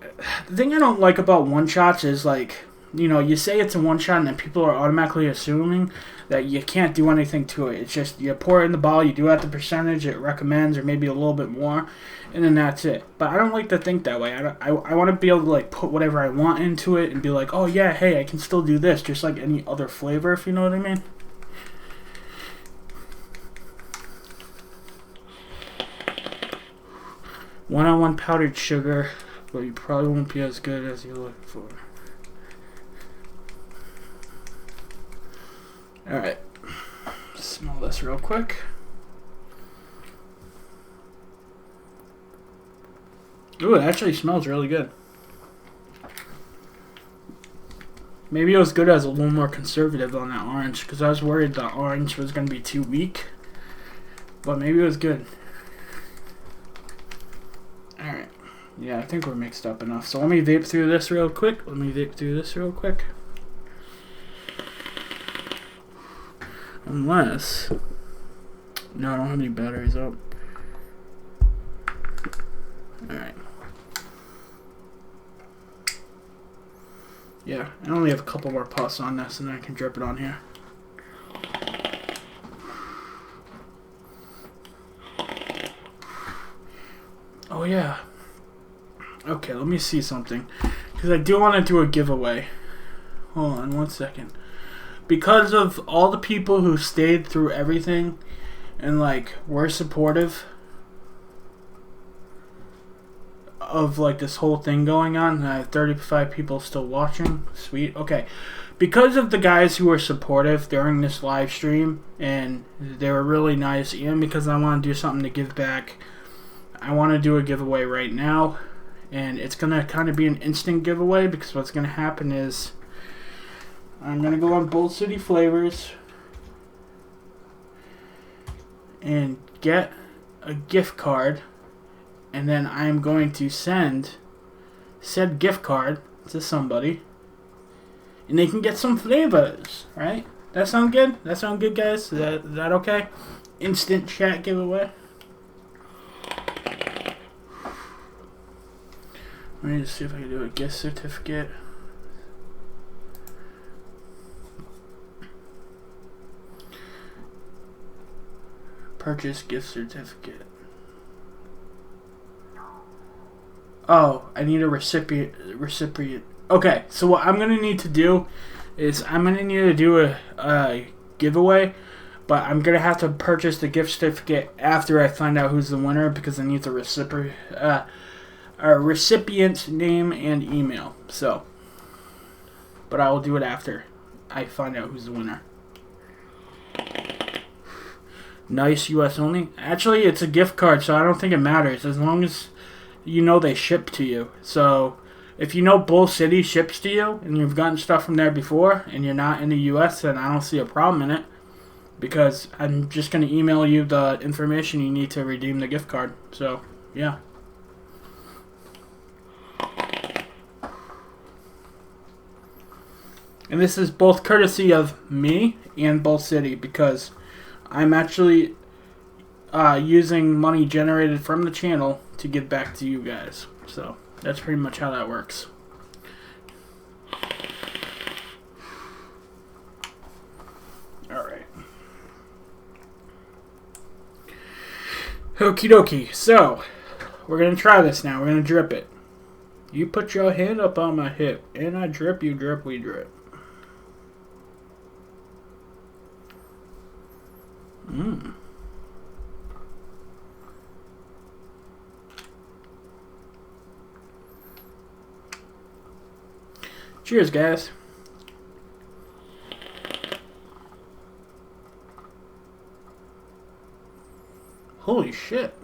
the thing I don't like about one-shots is, like, you know, you say it's a one-shot and then people are automatically assuming that you can't do anything to it. It's just, you pour it in the bottle, you do it at the percentage it recommends, or maybe a little bit more, and then that's it. But I don't like to think that way. I want to be able to, like, put whatever I want into it and be like, oh, yeah, hey, I can still do this, just like any other flavor, if you know what I mean. One-on-one powdered sugar, but you probably won't be as good as you're looking for. Alright. Smell this real quick. Ooh, it actually smells really good. Maybe it was good as a little more conservative on that orange, because I was worried the orange was going to be too weak. But maybe it was good. Alright. Yeah, I think we're mixed up enough. So let me vape through this real quick. Unless... No, I don't have any batteries up. Alright. Yeah, I only have a couple more puffs on this and then I can drip it on here. Oh yeah. Okay, let me see something. Because I do want to do a giveaway. Hold on one second. Because of all the people who stayed through everything and, like, were supportive of, like, this whole thing going on, and I have 35 people still watching. Sweet. Okay. Because of the guys who were supportive during this live stream, and they were really nice, and because I want to do something to give back, I want to do a giveaway right now. And it's going to kind of be an instant giveaway because what's going to happen is I'm going to go on Bold City Flavors and get a gift card, and then I'm going to send said gift card to somebody, and they can get some flavors, right? That sound good? That sound good, guys? Is that okay? Instant chat giveaway. Let me just see if I can do a gift certificate. Purchase gift certificate. Oh, I need a recipient. Okay, so what I'm gonna need to do is I'm gonna need to do a giveaway, but I'm gonna have to purchase the gift certificate after I find out who's the winner because I need the recipient's name and email. So, but I will do it after I find out who's the winner. Nice, U.S. only. Actually, it's a gift card, so I don't think it matters as long as you know they ship to you. So if you know Bull City ships to you and you've gotten stuff from there before and you're not in the U.S., then I don't see a problem in it because I'm just going to email you the information you need to redeem the gift card. So, yeah. And this is both courtesy of me and Bull City because I'm actually using money generated from the channel to give back to you guys. So that's pretty much how that works. Alright. Okie dokie. So, we're going to try this now. We're going to drip it. You put your hand up on my hip, and I drip, you drip, we drip. Mmm. Cheers, guys. Holy shit.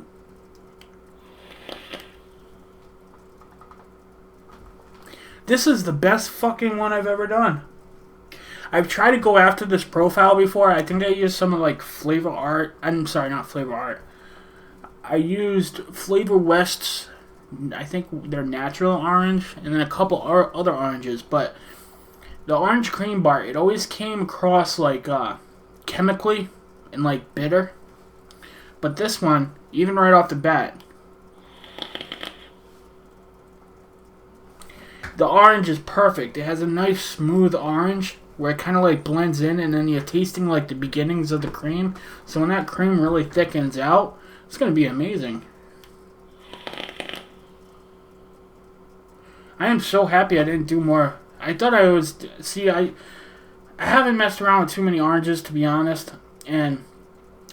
This is the best fucking one I've ever done. I've tried to go after this profile before. I think I used some of like Flavor Art. I'm sorry, not Flavor Art. I used Flavor West's, I think they're natural orange, and then a couple other oranges. But the orange cream bar, it always came across like chemically and like bitter. But this one, even right off the bat, the orange is perfect. It has a nice smooth orange where it kind of like blends in, and then you're tasting like the beginnings of the cream. So when that cream really thickens out, it's going to be amazing. I am so happy I didn't do more. I thought I was... See, I haven't messed around with too many oranges, to be honest. And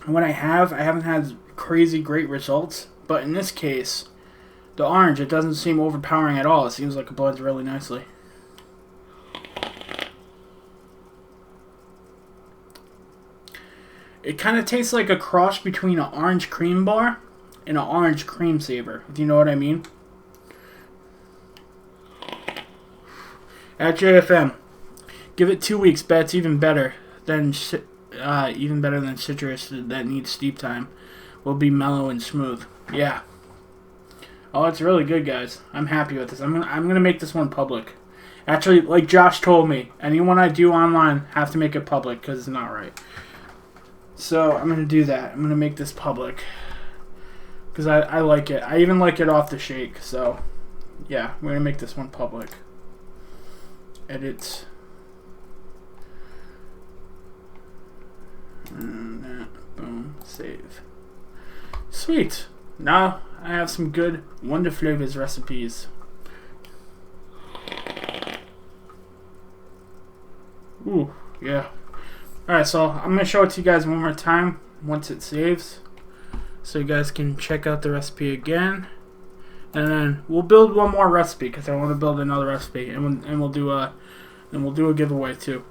when I haven't had crazy great results. But in this case, the orange, it doesn't seem overpowering at all. It seems like it blends really nicely. It kind of tastes like a cross between an orange cream bar and an orange cream saver, if you know what I mean. At JFM, give it 2 weeks. Bet it's even better than citrus that needs steep time. Will be mellow and smooth. Yeah. Oh, it's really good, guys. I'm happy with this. I'm gonna make this one public. Actually, like Josh told me, anyone I do online have to make it public because it's not right. So I'm gonna do that. I'm gonna make this public because I like it. I even like it off the shake. So yeah, we're gonna make this one public. Edit. And that, boom, save. Sweet. Now I have some good Wonder Flavors recipes. Ooh, yeah. Alright, so I'm going to show it to you guys one more time once it saves. So you guys can check out the recipe again. And then we'll build one more recipe because I want to build another recipe. And we'll do a giveaway too.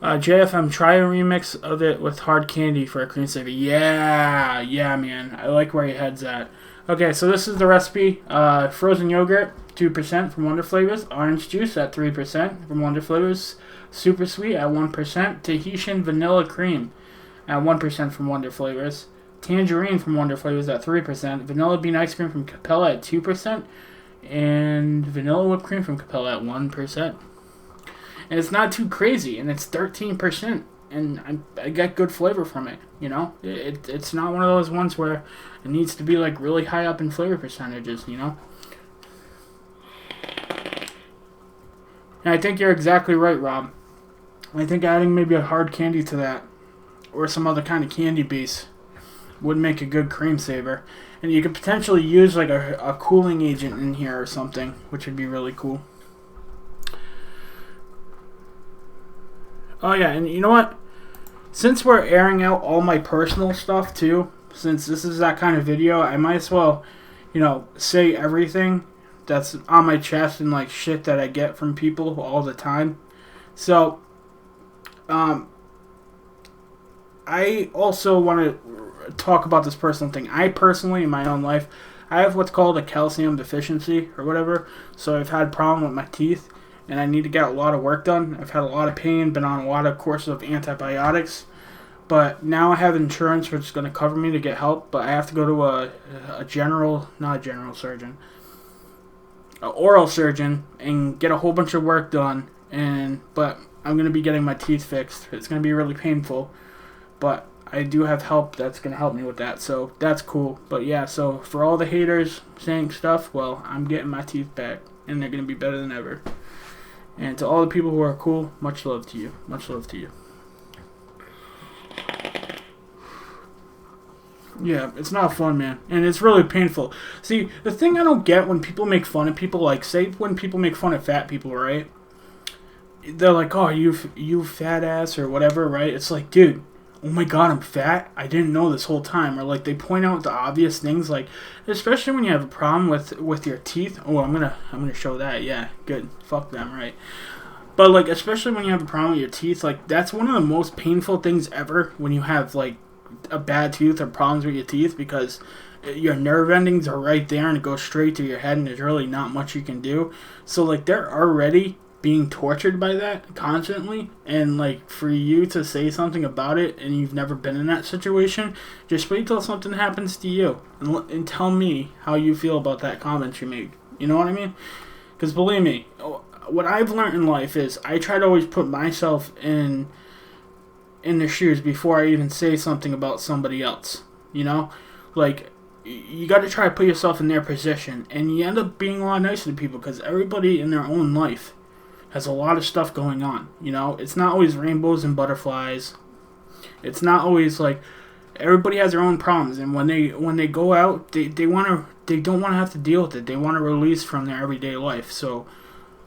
JFM, try a remix of it with hard candy for a cream saver. Yeah, man. I like where your head's at. Okay, so this is the recipe. Frozen yogurt, 2% from Wonder Flavors. Orange juice at 3% from Wonder Flavors. Super sweet at 1%. Tahitian vanilla cream at 1% from Wonder Flavors. Tangerine from Wonder Flavors at 3%. Vanilla bean ice cream from Capella at 2%. And vanilla whipped cream from Capella at 1%. And it's not too crazy, and it's 13%. And I get good flavor from it, you know? It's not one of those ones where it needs to be like really high up in flavor percentages, you know? And I think you're exactly right, Rob. I think adding maybe a hard candy to that, or some other kind of candy base, would make a good cream saver. And you could potentially use like a cooling agent in here or something, which would be really cool. Oh yeah, and you know what? Since we're airing out all my personal stuff too, since this is that kind of video, I might as well, you know, say everything that's on my chest and like shit that I get from people all the time. So, I also want to talk about this personal thing. I personally, in my own life, I have what's called a calcium deficiency or whatever. So I've had a problem with my teeth, and I need to get a lot of work done. I've had a lot of pain, been on a lot of courses of antibiotics. But now I have insurance which is going to cover me to get help. But I have to go to not a general surgeon, an oral surgeon, and get a whole bunch of work done. But I'm going to be getting my teeth fixed. It's going to be really painful. But I do have help that's going to help me with that. So that's cool. But yeah, so for all the haters saying stuff, well, I'm getting my teeth back. And they're going to be better than ever. And to all the people who are cool, much love to you. Much love to you. Yeah, it's not fun, man. And it's really painful. See, the thing I don't get when people make fun of people, like, say when people make fun of fat people, right? They're like, oh, you fat ass or whatever, right? It's like, dude, oh my god, I'm fat? I didn't know this whole time. Or, like, they point out the obvious things, like, especially when you have a problem with your teeth. Oh, I'm gonna show that. Yeah, good. Fuck them, right? But, like, especially when you have a problem with your teeth, like, that's one of the most painful things ever when you have, like, a bad tooth or problems with your teeth, because your nerve endings are right there and it goes straight to your head and there's really not much you can do. So, like, they're already being tortured by that constantly, and, like, for you to say something about it and you've never been in that situation, just wait till something happens to you and tell me how you feel about that comment you made. You know what I mean? Because believe me, what I've learned in life is I try to always put myself in their shoes before I even say something about somebody else. You know? Like, you got to try to put yourself in their position, and you end up being a lot nicer to people, because everybody in their own life has a lot of stuff going on. You know? It's not always rainbows and butterflies. It's not always like, everybody has their own problems, and when they go out, they don't want to have to deal with it. They want to release from their everyday life. So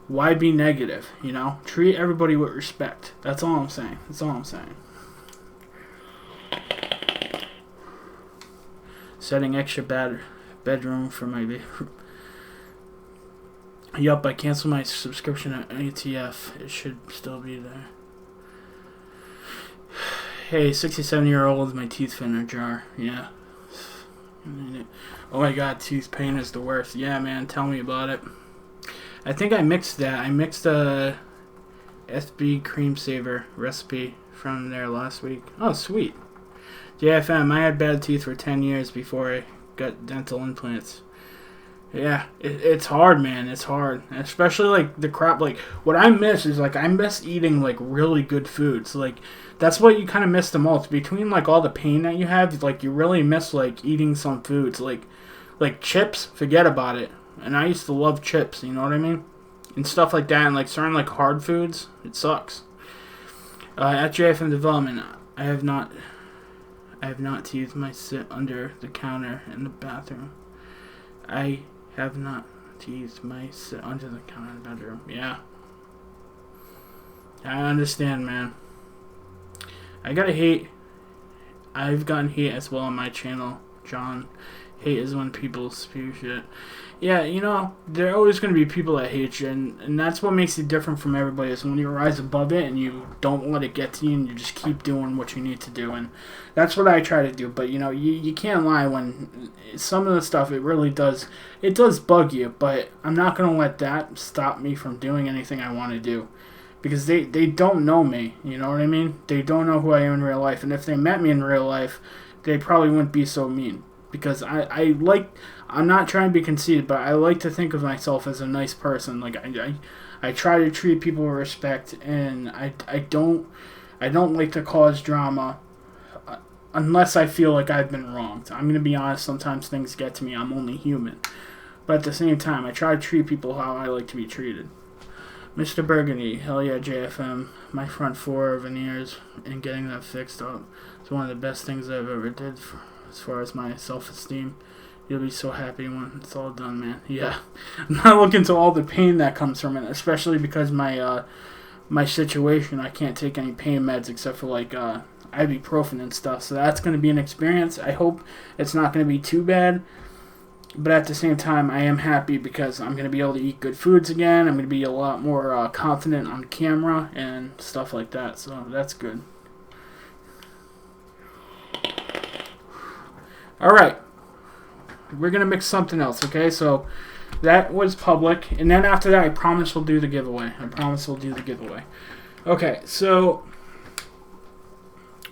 why be negative? You know? Treat everybody with respect. That's all I'm saying. Setting extra bedroom for my baby. Yup, I canceled my subscription at ATF. It should still be there. Hey, 67-year-old, my teeth fit in a jar. Yeah. Oh my god, tooth pain is the worst. Yeah, man, tell me about it. I think I mixed that. I mixed a SB Cream Saver recipe from there last week. Oh, sweet. JFM, I had bad teeth for 10 years before I got dental implants. Yeah, it's hard, man. It's hard. Especially, like, the crap, like, what I miss is, like, I miss eating, like, really good foods. Like, that's what you kind of miss the most. Between, like, all the pain that you have, like, you really miss, like, eating some foods. Like chips, forget about it. And I used to love chips, you know what I mean? And stuff like that, and, like, certain, like, hard foods, it sucks. At JFM Development, I have not teethed my sit under the counter in the bathroom. I have not teethed my sit under the counter in the bedroom. Yeah. I understand, man. I've gotten hate as well on my channel, John. Hate is when people spew shit. Yeah, you know, there are always going to be people that hate you, and that's what makes you different from everybody, is when you rise above it and you don't let it get to you and you just keep doing what you need to do, and that's what I try to do. But, you know, you can't lie when some of the stuff, it really does, it does bug you, but I'm not going to let that stop me from doing anything I want to do. Because they don't know me, you know what I mean? They don't know who I am in real life, and if they met me in real life, they probably wouldn't be so mean. Because I'm not trying to be conceited, but I like to think of myself as a nice person. Like, I try to treat people with respect, and I don't like to cause drama unless I feel like I've been wronged. I'm going to be honest, sometimes things get to me. I'm only human. But at the same time, I try to treat people how I like to be treated. Mr. Burgundy, hell yeah, JFM. My front four veneers and getting that fixed up is one of the best things I've ever did as far as my self-esteem. You'll be so happy when it's all done, man. Yeah. I'm not looking to all the pain that comes from it, especially because my situation, I can't take any pain meds except for like ibuprofen and stuff. So that's going to be an experience. I hope it's not going to be too bad. But at the same time, I am happy because I'm going to be able to eat good foods again. I'm going to be a lot more confident on camera and stuff like that. So that's good. Alright. We're going to mix something else, okay? So that was public. And then after that, I promise we'll do the giveaway. Okay, so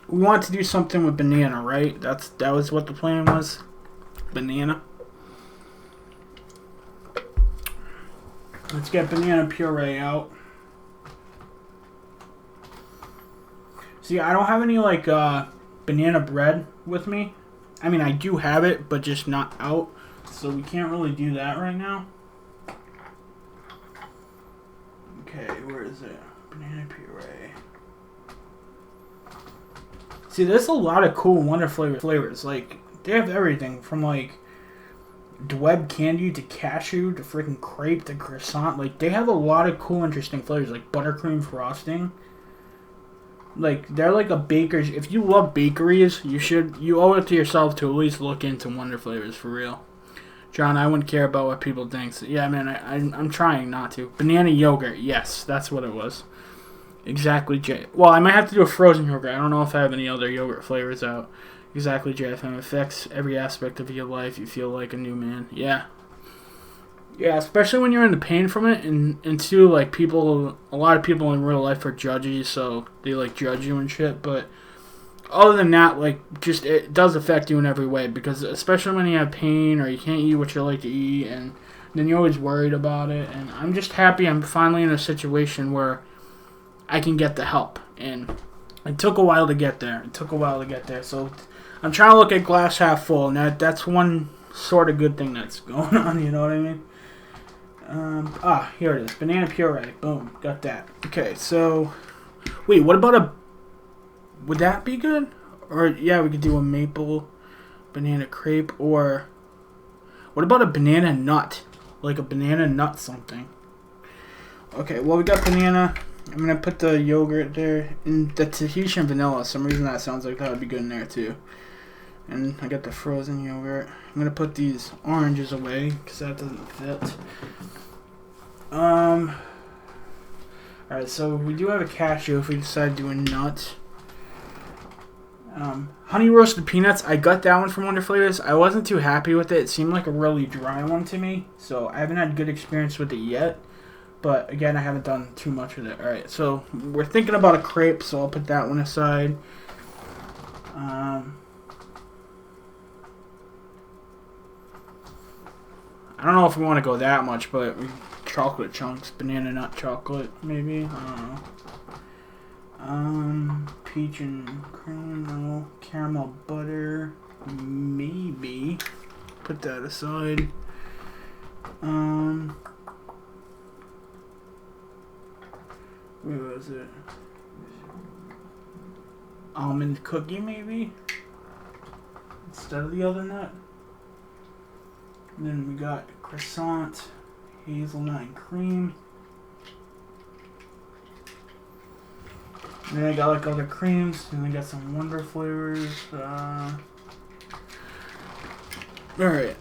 we want to do something with banana, right? That was what the plan was. Banana. Let's get banana puree out. See, I don't have any like banana bread with me. I mean, I do have it, but just not out. So we can't really do that right now. Okay, where is it? Banana puree. See, there's a lot of cool Wonder flavors. Like, they have everything from like Dweb candy to cashew to freaking crepe to croissant. Like, they have a lot of cool, interesting flavors, like buttercream frosting. Like, they're like a baker's. If you love bakeries, you owe it to yourself to at least look into Wonder Flavors, for real. John, I wouldn't care about what people think. So, yeah, man, I'm trying not to. Banana yogurt, yes, that's what it was. Exactly, Jay. Well, I might have to do a frozen yogurt. I don't know if I have any other yogurt flavors out. Exactly, JFM. Affects every aspect of your life. You feel like a new man. Yeah. Yeah, especially when you're in the pain from it, and too, like, a lot of people in real life are judgy, so they, like, judge you and shit, but other than that, like, just, it does affect you in every way, because especially when you have pain, or you can't eat what you like to eat, and then you're always worried about it, and I'm just happy I'm finally in a situation where I can get the help, and it took a while to get there, so I'm trying to look at glass half full, and that's one sort of good thing that's going on, you know what I mean? Here it is. Banana puree. Boom. Got that. Okay, so wait, what about would that be good? Or, yeah, we could do a maple banana crepe, or what about a banana nut? Like a banana nut something. Okay, well, we got banana. I'm going to put the yogurt there. And the Tahitian vanilla. Some reason that sounds like that would be good in there, too. And I got the frozen yogurt. I'm going to put these oranges away, because that doesn't fit. Alright, so we do have a cashew if we decide to do a nut. Honey roasted peanuts. I got that one from Wonder Flavors. I wasn't too happy with it. It seemed like a really dry one to me. So I haven't had good experience with it yet. But again, I haven't done too much with it. Alright, so we're thinking about a crepe, so I'll put that one aside. I don't know if we want to go that much, but chocolate chunks, banana nut chocolate, maybe. I don't know. Peach and cream, no. Caramel butter, maybe. Put that aside. Where was it? Almond cookie, maybe? Instead of the other nut. And then we got croissant, hazelnut and cream. And then I got like other creams, and I got some Wonder Flavors. Alright.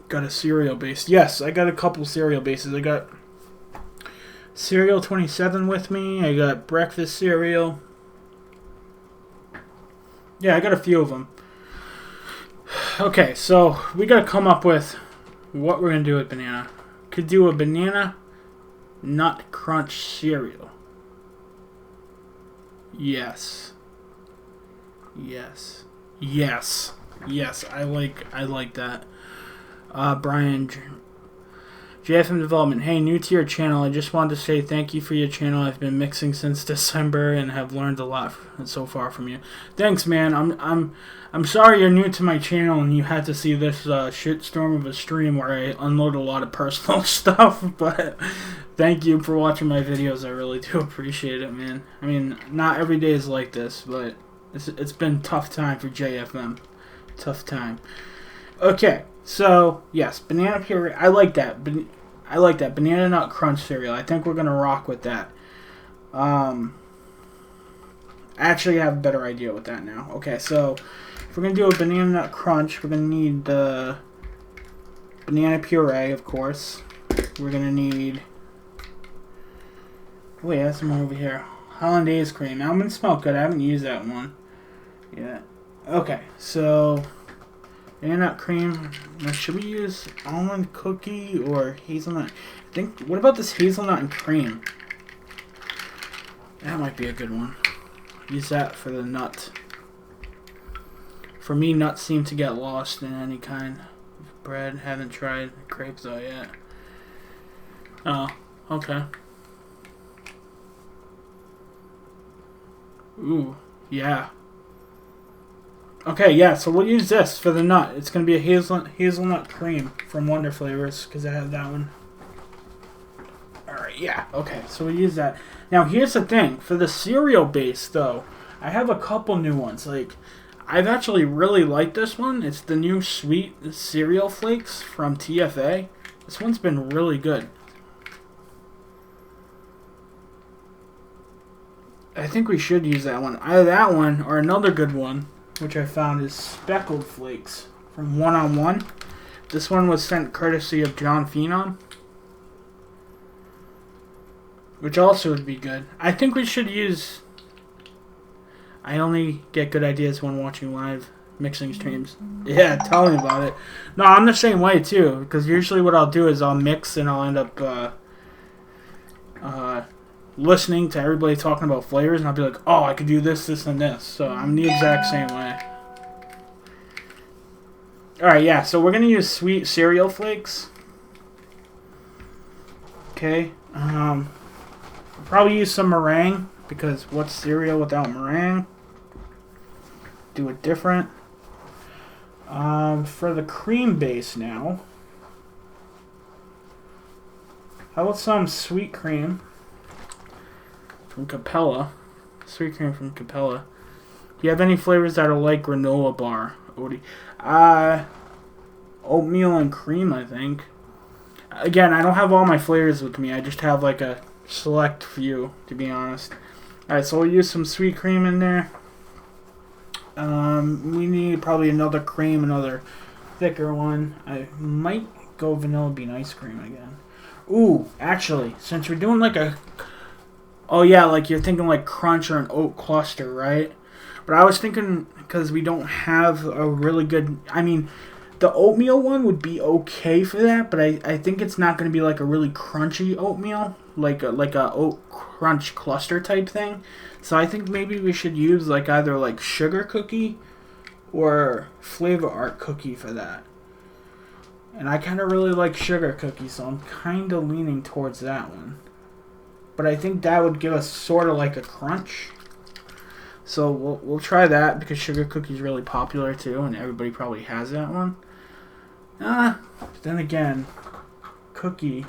Got a cereal base. Yes, I got a couple cereal bases. I got Cereal 27 with me. I got breakfast cereal. Yeah, I got a few of them. Okay, so we gotta come up with what we're gonna do with banana. Could do a banana nut crunch cereal. Yes. Yes. Yes. Yes. I like that. Brian, JFM Development. Hey, new to your channel. I just wanted to say thank you for your channel. I've been mixing since December and have learned a lot so far from you. Thanks, man. I'm sorry you're new to my channel and you had to see this shitstorm of a stream where I unload a lot of personal stuff, but thank you for watching my videos. I really do appreciate it, man. I mean, not every day is like this, but it's been a tough time for JFM. Tough time. Okay, so yes, banana puree. I like that. I like that banana nut crunch cereal. I think we're gonna rock with that. Actually, I have a better idea with that now. Okay, so if we're gonna do a banana nut crunch, we're gonna need the banana puree, of course. We're gonna need. Wait, I have some more over here. Hollandaise cream. Almond smell good. I haven't used that one yet. Okay, so banana nut cream. Now, should we use almond cookie or hazelnut? I think. What about this hazelnut and cream? That might be a good one. Use that for the nut. For me, nuts seem to get lost in any kind of bread. Haven't tried crepes though yet. Oh, okay. Ooh, yeah. Okay, yeah, so we'll use this for the nut. It's going to be a hazelnut cream from Wonder Flavors, because I have that one. Alright, yeah, okay, so we'll use that. Now, here's the thing. For the cereal base, though, I have a couple new ones. Like, I've actually really liked this one. It's the new Sweet Cereal Flakes from TFA. This one's been really good. I think we should use that one. Either that one or another good one, which I found, is Speckled Flakes from One on One. This one was sent courtesy of John Phenom, which also would be good. I think we should use... I only get good ideas when watching live mixing streams. Yeah, tell me about it. No, I'm the same way too, because usually what I'll do is I'll mix and I'll end up listening to everybody talking about flavors, and I'll be like, oh, I could do this, this, and this. So I'm the exact same way. Alright, yeah, so we're going to use Sweet Cereal Flakes. Okay. Probably use some meringue, because what's cereal without meringue? Do it different. For the cream base now, how about some sweet cream from Capella? Sweet cream from Capella. Do you have any flavors that are like granola bar, Odie? Oatmeal and cream, I think. Again, I don't have all my flavors with me. I just have like a select few, to be honest. Alright, so we'll use some sweet cream in there. We need probably another cream, another thicker one. I might go vanilla bean ice cream again. Ooh, actually, since we're doing like a... Oh yeah, like you're thinking like crunch or an oat cluster, right? But I was thinking, because we don't have a really good... I mean, the oatmeal one would be okay for that, but I think it's not going to be like a really crunchy oatmeal, like a oat crunch cluster type thing. So I think maybe we should use like either like sugar cookie or Flavor Art cookie for that. And I kind of really like sugar cookie, so I'm kind of leaning towards that one. But I think that would give us sort of like a crunch. So we'll try that, because sugar cookie is really popular too, and everybody probably has that one. But then again, cookie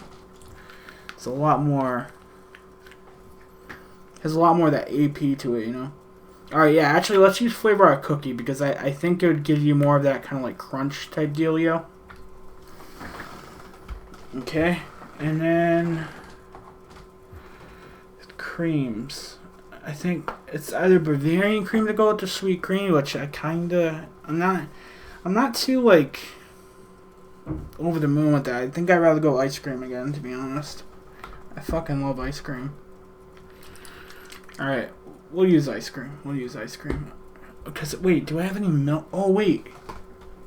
is a lot more... has a lot more of that AP to it, you know? Alright, yeah, actually, let's use Flavor Art cookie, because I think it would give you more of that kind of like crunch type dealio. Okay, and then creams. I think it's either Bavarian cream to go with the sweet cream, which I'm I'm not too, like, over the moon with that. I think I'd rather go ice cream again, to be honest. I fucking love ice cream. Alright, we'll use ice cream. We'll use ice cream. Because, wait, do I have any milk? Oh, wait.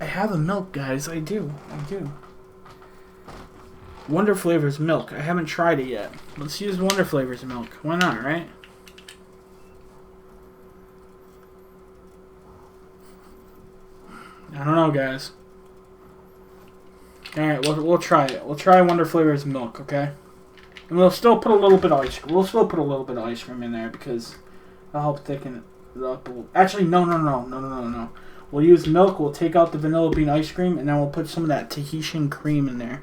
I have a milk, guys. I do. Wonder Flavors milk. I haven't tried it yet. Let's use Wonder Flavors milk. Why not, right? I don't know, guys. Alright, we'll try it. We'll try Wonder Flavors milk, okay? And we'll still put a little bit of ice cream. We'll still put a little bit of ice cream in there because it'll help thicken it up. Actually, no. We'll use milk. We'll take out the vanilla bean ice cream, and then we'll put some of that Tahitian cream in there.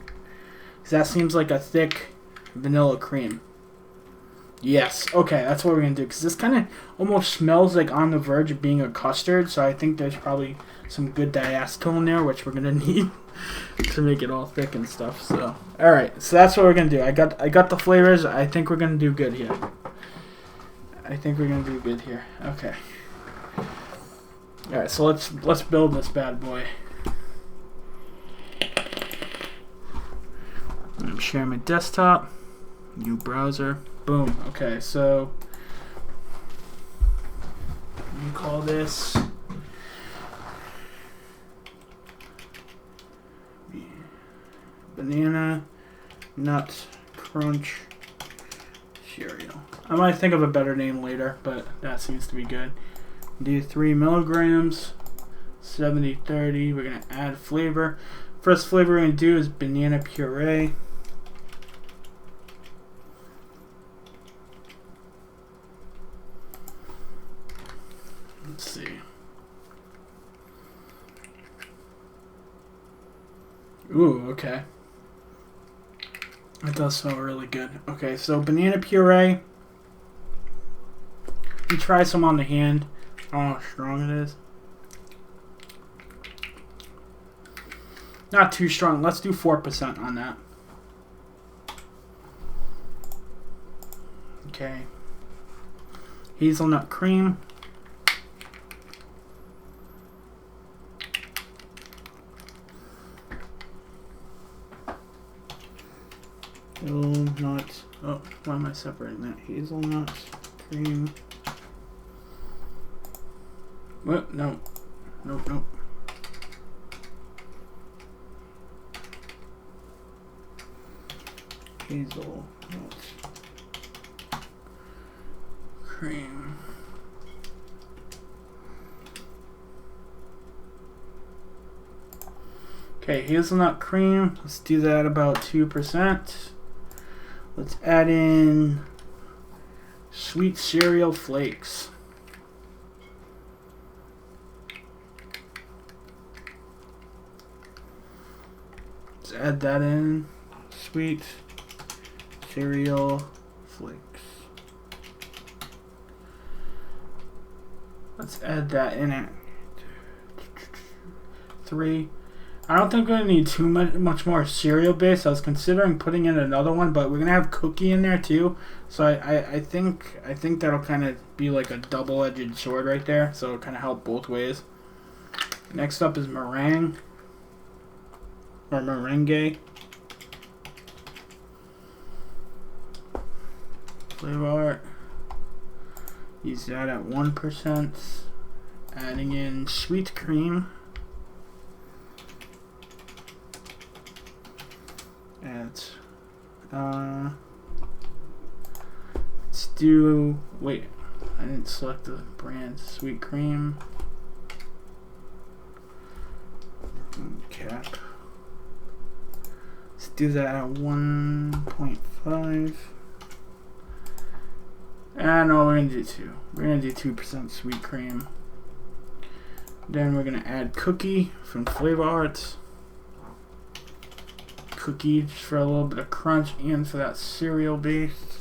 Because that seems like a thick vanilla cream. Yes. Okay, that's what we're going to do. Because this kind of almost smells like on the verge of being a custard. So I think there's probably some good diacetyl in there, which we're going to need to make it all thick and stuff. So, alright. So that's what we're going to do. I got the flavors. I think we're going to do good here. Okay. Alright, so let's build this bad boy. I'm sharing my desktop. New browser. Boom. Okay, so we call this Banana Nut Crunch Cereal. I might think of a better name later, but that seems to be good. Do 3 milligrams, 70-30. We're going to add flavor. First flavor we're going to do is banana puree. Let's see. Ooh, okay. That does smell really good. Okay, so banana puree. You try some on the hand. I don't know how strong it is. Not too strong. Let's do 4% on that. Okay. Hazelnut cream. Hazelnut. Oh, why am I separating that? Hazelnut cream. What? No. Nope. Hazelnut cream. Okay, hazelnut cream. Let's do that about 2%. Let's add in sweet cereal flakes. Let's add that in. Sweet cereal flakes. Let's add that in at 3. I don't think we're going to need too much more cereal base. I was considering putting in another one, but we're going to have cookie in there too. So I think that'll kind of be like a double-edged sword right there. So it'll kind of help both ways. Next up is meringue. Or merengue. Flavor art. Use that at 1%. Adding in sweet cream. Let's do, wait, I didn't select the brand. Sweet cream. Cap. Let's do that at 1.5. No, we're going to do 2. We're going to do 2% sweet cream. Then we're going to add cookie from Flavor Arts. Cookie just for a little bit of crunch and for that cereal base.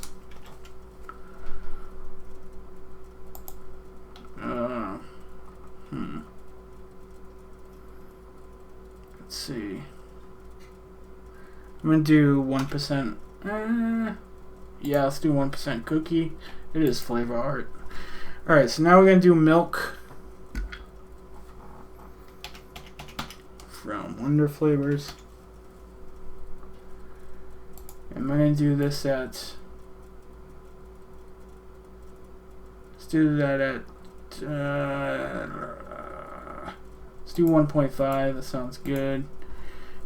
Let's see. I'm gonna do 1%. Yeah, let's do 1% cookie. It is Flavor Art. Alright, so now we're gonna do milk. from Wonder Flavors. I'm going to do this at... Let's do that at... let's do 1.5. That sounds good.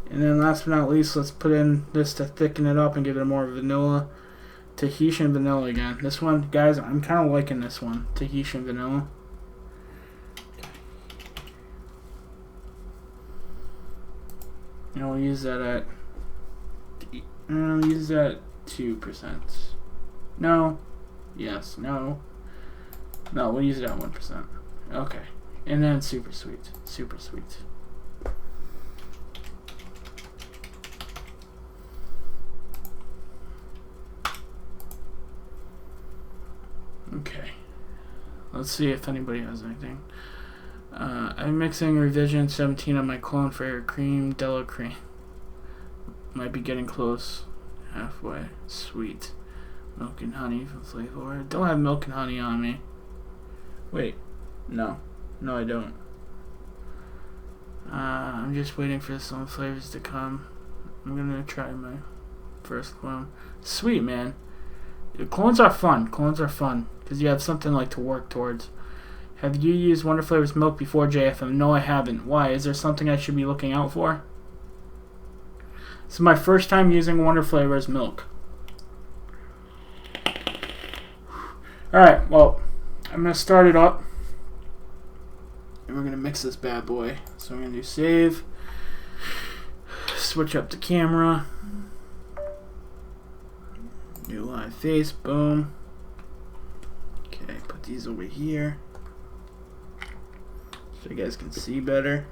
And then last but not least, let's put in this to thicken it up and give it a more vanilla. Tahitian vanilla again. This one, guys, I'm kind of liking this one. Tahitian vanilla. And we'll use that at... use that at 2%. No. Yes. No. No, we'll use it at 1%. Okay. And then super sweet. Super sweet. Okay. Let's see if anybody has anything. I'm mixing revision 17 on my clone for cream Delo cream. Might be getting close. Halfway. Sweet. Milk and honey from Flavor. Don't have milk and honey on me. Wait. No. No, I don't. I'm just waiting for some flavors to come. I'm gonna try my first clone. Sweet, man. Clones are fun. Clones are fun because you have something like to work towards. Have you used Wonder Flavors milk before, JFM? No, I haven't. Why? Is there something I should be looking out for? This is my first time using Wonder Flavors milk. Alright, well, I'm going to start it up. And we're going to mix this bad boy. So I'm going to do save. Switch up the camera. New live face, boom. Okay, put these over here so you guys can see better.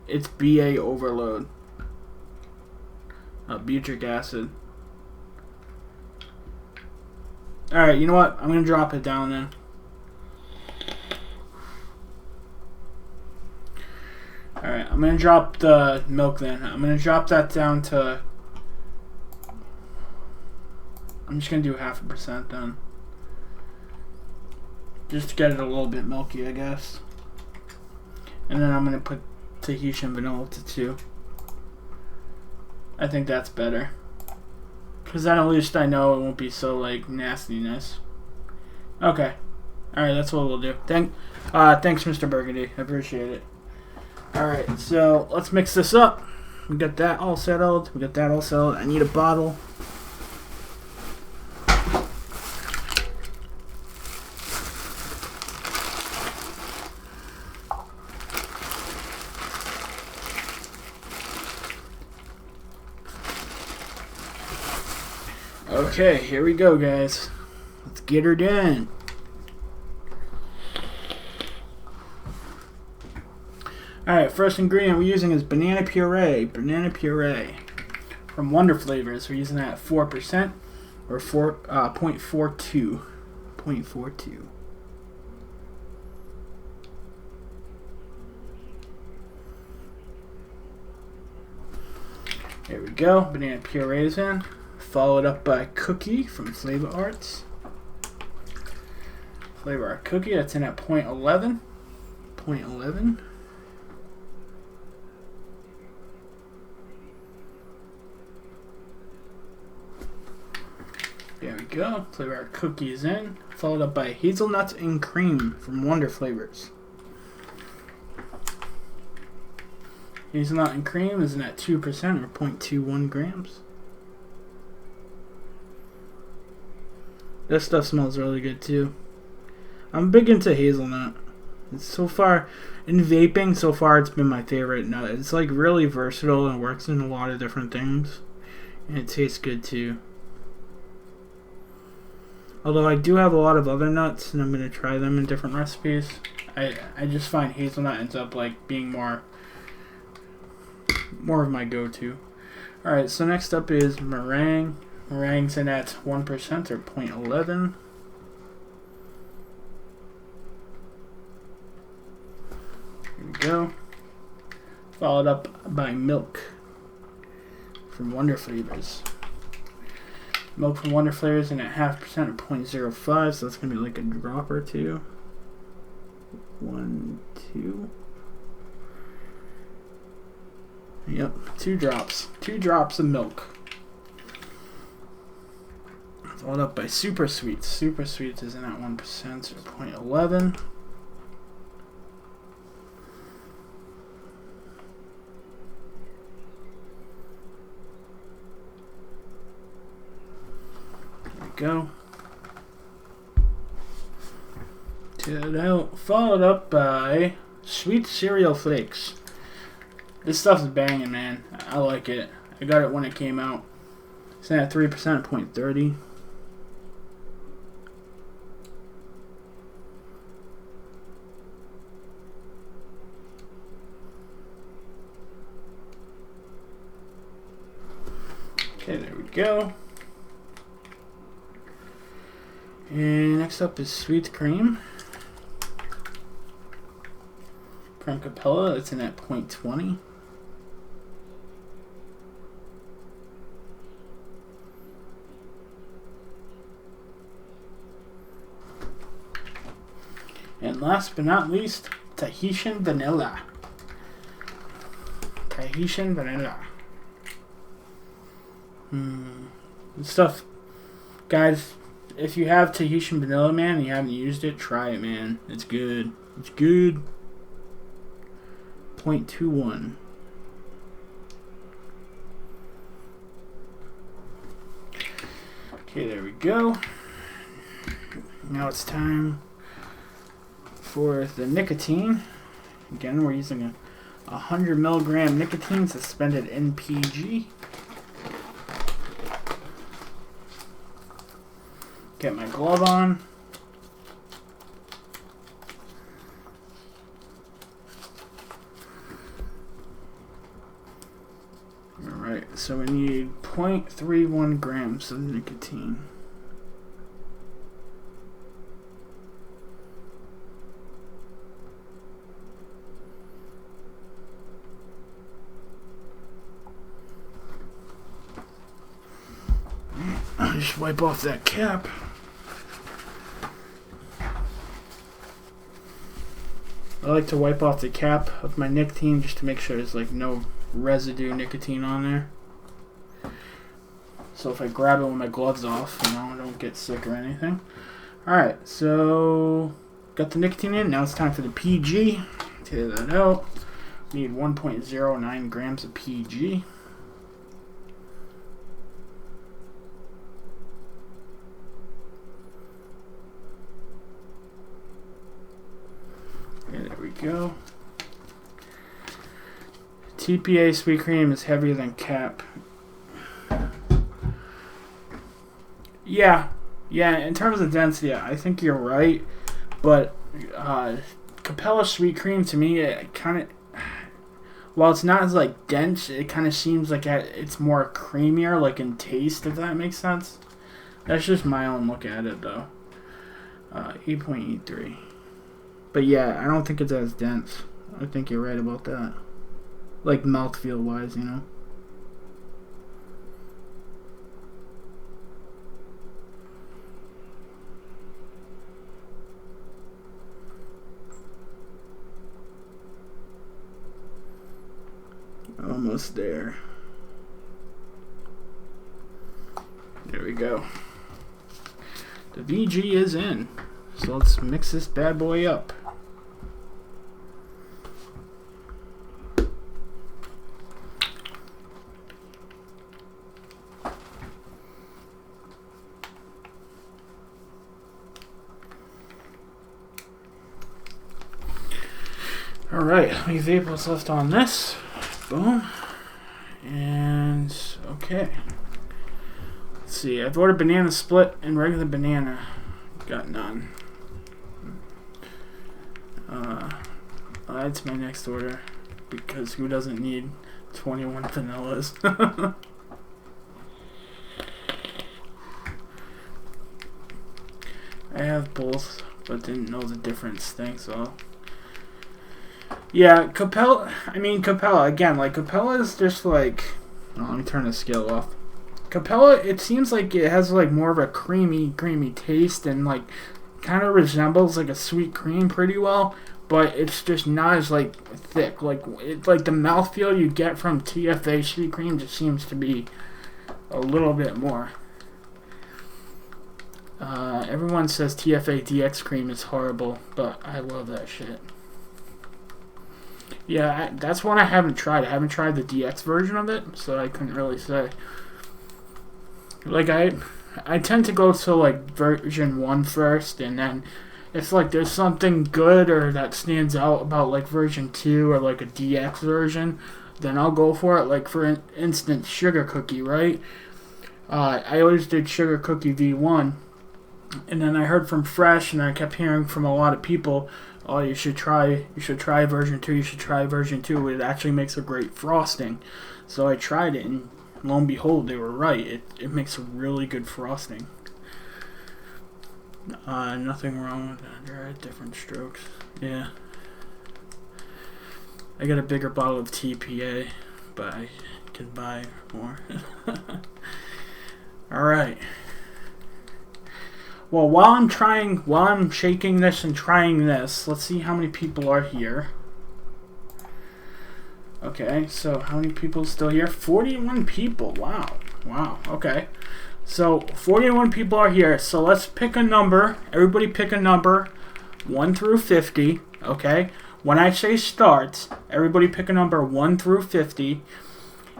It's BA overload. Butyric acid. Alright, you know what? I'm going to drop it down then. Alright, I'm going to drop the milk then. I'm going to drop that down to... I'm just going to do 0.5% then. Just to get it a little bit milky, I guess. And then I'm going to put Tahitian vanilla to 2. I think that's better. Because then at least I know it won't be so, like, nastiness. Okay. Alright, that's what we'll do. Thanks, Mr. Burgundy. I appreciate it. Alright, so let's mix this up. We got that all settled. I need a bottle. Okay, here we go, guys. Let's get her done. Alright, first ingredient we're using is banana puree. Banana puree from Wonder Flavors. We're using that at 4% or 0.42. 0.42. There we go. Banana puree is in. Followed up by Cookie from Flavor Arts. Flavor Art Cookie, that's in at 0.11. 0.11. There we go. Flavor Art Cookie is in. Followed up by Hazelnuts and Cream from Wonder Flavors. Hazelnut and Cream is in at 2% or 0.21 grams. This stuff smells really good too. I'm big into hazelnut. It's so far, in vaping, so far it's been my favorite nut. It's like really versatile and works in a lot of different things. And it tastes good too. Although I do have a lot of other nuts and I'm going to try them in different recipes. I just find hazelnut ends up like being more of my go-to. Alright, so next up is meringue. Meringue's in at 1% or 0.11. Here we go. Followed up by milk from Wonder Flavors. Milk from Wonder Flavors in at 0.5% or 0.05, so that's going to be like a drop or two. 1, 2. Yep, 2 drops. 2 drops of milk. Followed up by Super Sweets. Super Sweets is in at 1%, so 0.11. There we go. It out. Followed up by Sweet Cereal Flakes. This stuff's banging, man. I like it. I got it when it came out. It's at 3%, 0.30. Okay, there we go. And next up is Sweet Cream. From Capella, it's in at 0.20. And last but not least, Tahitian Vanilla. Tahitian Vanilla. This stuff, guys, if you have Tahitian Vanilla, man, and you haven't used it, try it, man. It's good. It's good. 0.21. Okay, there we go. Now it's time for the nicotine. Again, we're using a 100 milligram nicotine suspended NPG. Get my glove on. Alright, so we need 0.31 grams of nicotine. Just wipe off that cap. I like to wipe off the cap of my nicotine just to make sure there's like no residue nicotine on there. So if I grab it with my gloves off, you know, I don't get sick or anything. Alright, so got the nicotine in. Now it's time for the PG. Take that out. Need 1.09 grams of PG. Okay, there we go. TPA Sweet Cream is heavier than cap. Yeah, in terms of density, I think you're right. But Capella Sweet Cream, to me, it kind of, while it's not as like dense, it kind of seems like it's more creamier, like in taste, if that makes sense. That's just my own look at it, though. 8.83. But yeah, I don't think it's as dense. I think you're right about that. Like mouthfeel wise, you know. Almost there. There we go. The VG is in. So let's mix this bad boy up. Alright, let me vape what's left on this. Boom. And okay. Let's see, I've ordered banana split and regular banana. Got none. I'll add to my next order because who doesn't need 21 vanillas? I have both, but didn't know the difference. Thanks all. Yeah, Capella, again, like, Capella is just like, oh, let me turn the scale off. Capella, it seems like it has, like, more of a creamy taste and, like, kind of resembles, like, a sweet cream pretty well, but it's just not as like thick. Like the mouthfeel you get from TFA sweet cream just seems to be a little bit more. Everyone says TFA DX cream is horrible, but I love that shit. Yeah, that's one I haven't tried. I haven't tried the DX version of it, so I couldn't really say. Like, I tend to go to, like, version 1 first, and then if, like, there's something good or that stands out about, like, version 2 or, like, a DX version, then I'll go for it. Like, for instance, Sugar Cookie, right? I always did Sugar Cookie V1, and then I heard from Fresh, and I kept hearing from a lot of people, oh, you should try version 2, you should try version 2. It actually makes a great frosting. So I tried it, and lo and behold, they were right. It makes a really good frosting. Nothing wrong with that. There are different strokes. Yeah. I got a bigger bottle of TPA, but I can buy more. Alright. Well, while I'm shaking this and trying this, let's see how many people are here. Okay, so how many people are still here? 41 people. Wow. Wow. Okay. So 41 people are here. So let's pick a number. Everybody pick a number 1 through 50. Okay. When I say start, everybody pick a number 1 through 50.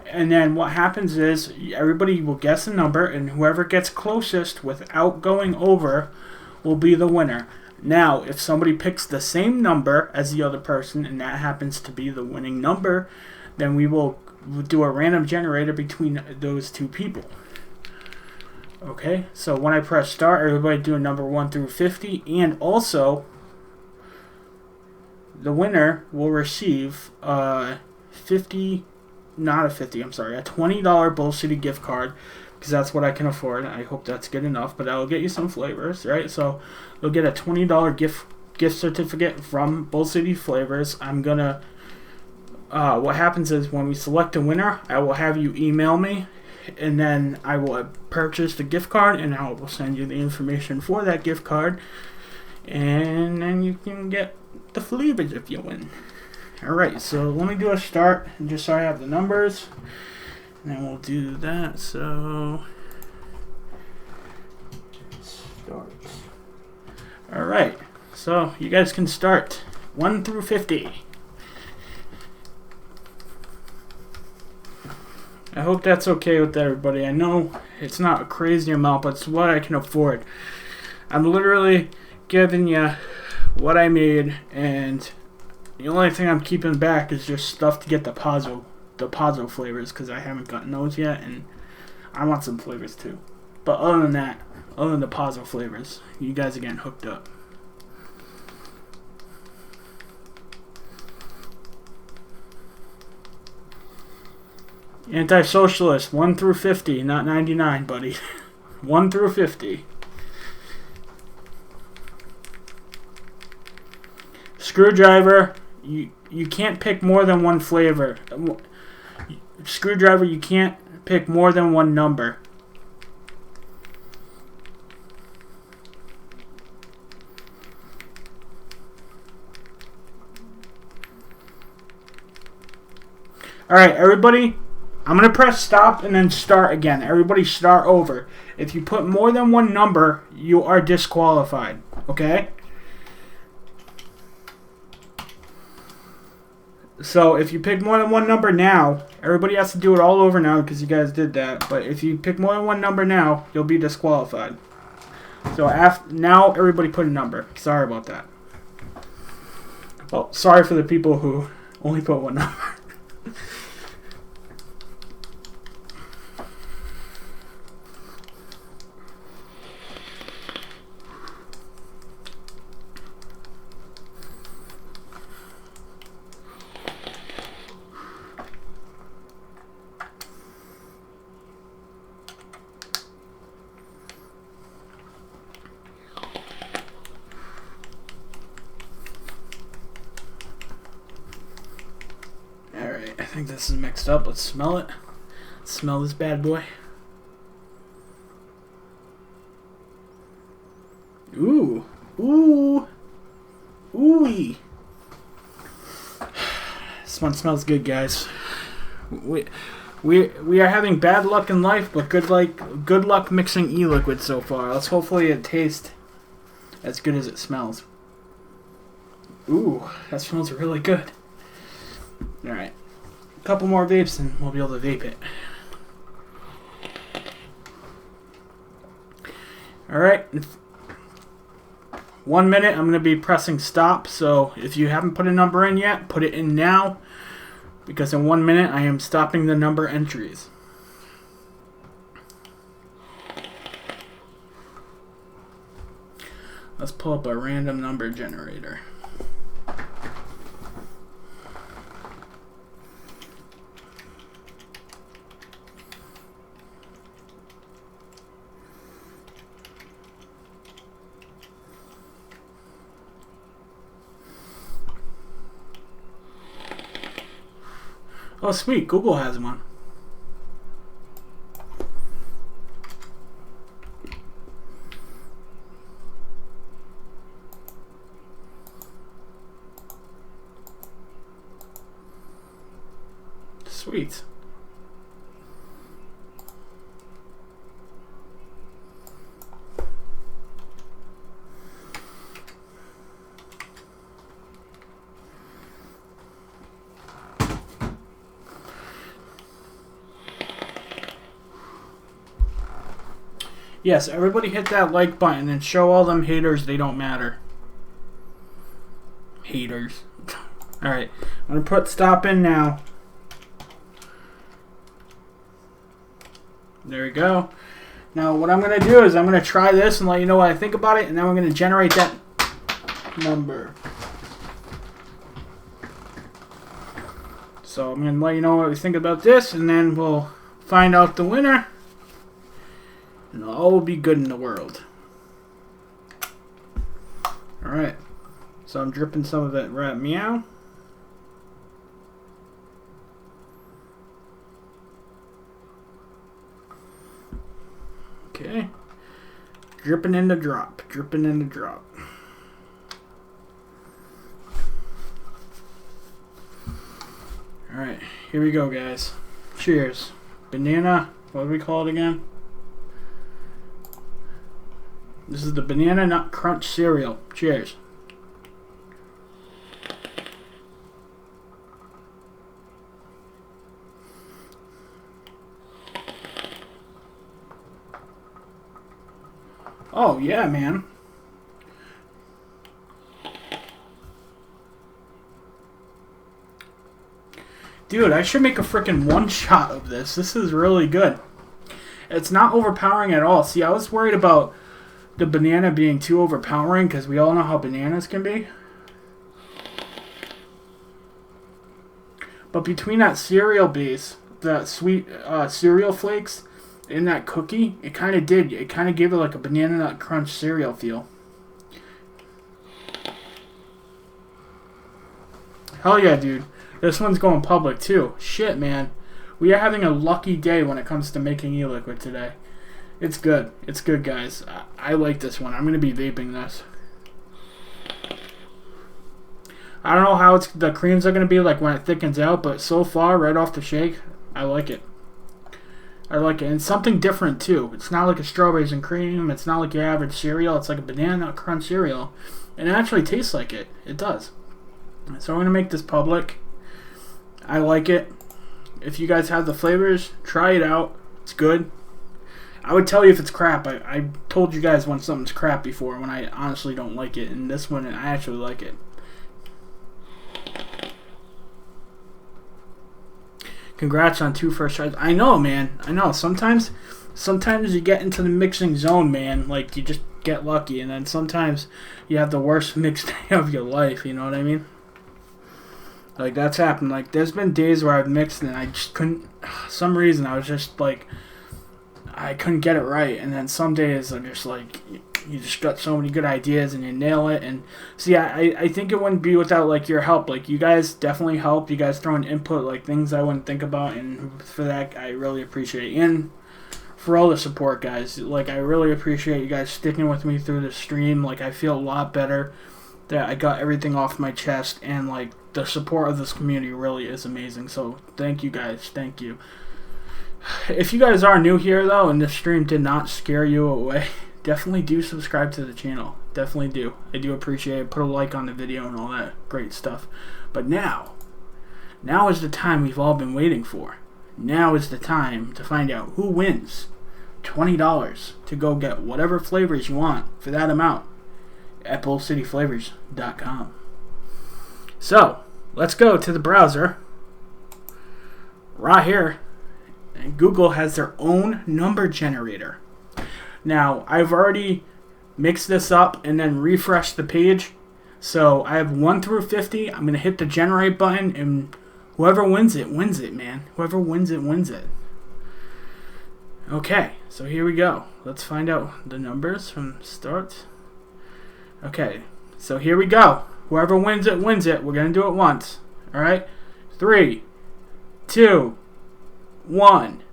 And then what happens is everybody will guess a number, and whoever gets closest without going over will be the winner. Now, if somebody picks the same number as the other person, and that happens to be the winning number, then we'll do a random generator between those two people. Okay, so when I press start, everybody do a number 1 through 50, and also the winner will receive a $20 Bull City gift card, because that's what I can afford. I hope that's good enough, but I'll get you some flavors, right? So you'll get a $20 gift certificate from Bull City Flavors. I'm gonna what happens is when we select a winner, I will have you email me, and then I will purchase the gift card, and I will send you the information for that gift card, and then you can get the flavors if you win. Alright, so let me do a start, just so I have the numbers, and then we'll do that. So start. Alright, so you guys can start 1 through 50. I hope that's okay with everybody. I know it's not a crazy amount, but it's what I can afford. I'm literally giving you what I made, and the only thing I'm keeping back is just stuff to get the Pazzo flavors, because I haven't gotten those yet, and I want some flavors too. But other than that, other than the Pazzo flavors, you guys are getting hooked up. Anti-socialist, 1 through 50, not 99, buddy. 1 through 50. Screwdriver, you can't pick more than one flavor. Screwdriver, you can't pick more than one number. Alright, everybody, I'm going to press stop and then start again. Everybody start over. If you put more than one number, you are disqualified. Okay? So if you pick more than one number now, everybody has to do it all over now because you guys did that. But if you pick more than one number now, you'll be disqualified. So now everybody put a number. Sorry about that. Well, sorry for the people who only put one number. Alright, I think this is mixed up. Let's smell it. Smell this bad boy. Ooh. Ooh. Ooey. This one smells good, guys. We are having bad luck in life, but good luck mixing e-liquid so far. Let's hopefully it tastes as good as it smells. Ooh, that smells really good. Alright. A couple more vapes and we'll be able to vape it. Alright. 1 minute, I'm going to be pressing stop. So if you haven't put a number in yet, put it in now. Because in 1 minute, I am stopping the number entries. Let's pull up a random number generator. Oh, sweet. Google has one. Sweet. Yes, everybody hit that like button and show all them haters they don't matter. Haters. Alright, I'm going to put stop in now. There we go. Now what I'm going to do is I'm going to try this and let you know what I think about it, and then we're going to generate that number. So I'm going to let you know what we think about this, and then we'll find out the winner. And all will be good in the world. Alright. So I'm dripping some of that rat meow. Okay. Dripping in the drop. Dripping in the drop. Alright. Here we go, guys. Cheers. Banana. What do we call it again? This is the Banana Nut Crunch cereal. Cheers. Oh, yeah, man. Dude, I should make a freaking one shot of this. This is really good. It's not overpowering at all. See, I was worried about the banana being too overpowering because we all know how bananas can be. But between that cereal base, that sweet cereal flakes, and that cookie, it kind of gave it like a Banana Nut Crunch cereal feel. Hell yeah, dude. This one's going public too. Shit, man. We are having a lucky day when it comes to making e-liquid today. It's good. It's good, guys. I like this one. I'm going to be vaping this. I don't know how the creams are going to be like when it thickens out, but so far, right off the shake, I like it. I like it. And something different, too. It's not like a strawberries and cream. It's not like your average cereal. It's like a Banana Nut Crunch cereal. And it actually tastes like it. It does. So I'm going to make this public. I like it. If you guys have the flavors, try it out. It's good. I would tell you if it's crap. I told you guys when something's crap before, when I honestly don't like it. And this one, I actually like it. Congrats on 2 first tries. I know, man. I know. Sometimes you get into the mixing zone, man. Like, you just get lucky. And then sometimes you have the worst mix day of your life. You know what I mean? Like, that's happened. Like, there's been days where I've mixed and I just couldn't... some reason, I was just, like... I couldn't get it right. And then some days I'm just, like... You just got so many good ideas and you nail it. And, see, I think it wouldn't be without, like, your help. Like, you guys definitely help. You guys throw in input, like, things I wouldn't think about. And for that, I really appreciate it. And for all the support, guys. Like, I really appreciate you guys sticking with me through the stream. Like, I feel a lot better that I got everything off my chest. And, like... the support of this community really is amazing. So thank you guys. Thank you. If you guys are new here, though, and this stream did not scare you away, definitely do subscribe to the channel. Definitely do. I do appreciate it. Put a like on the video and all that great stuff. But now is the time we've all been waiting for. Now is the time to find out who wins $20 to go get whatever flavors you want for that amount at bullcityflavors.com. So, let's go to the browser right here. And Google has their own number generator. Now, I've already mixed this up and then refreshed the page. So, I have 1 through 50. I'm going to hit the generate button, and whoever wins it, man. Whoever wins it, wins it. Okay, so here we go. Let's find out the numbers from start. Okay, so here we go. Whoever wins it, wins it. We're going to do it once. Alright? 3, 2, 1.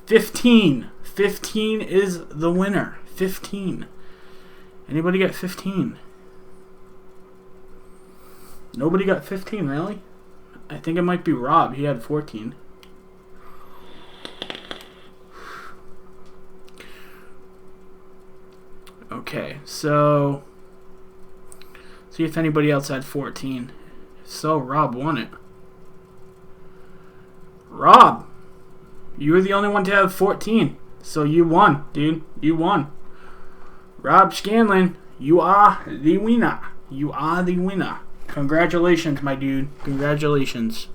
15. 15 is the winner. 15. Anybody get 15? Nobody got 15, really? I think it might be Rob. He had 14. Okay, so see if anybody else had 14. So Rob won it. Rob, you were the only one to have 14. So you won, dude. You won. Rob Scanlon, you are the winner. You are the winner. Congratulations, my dude. Congratulations.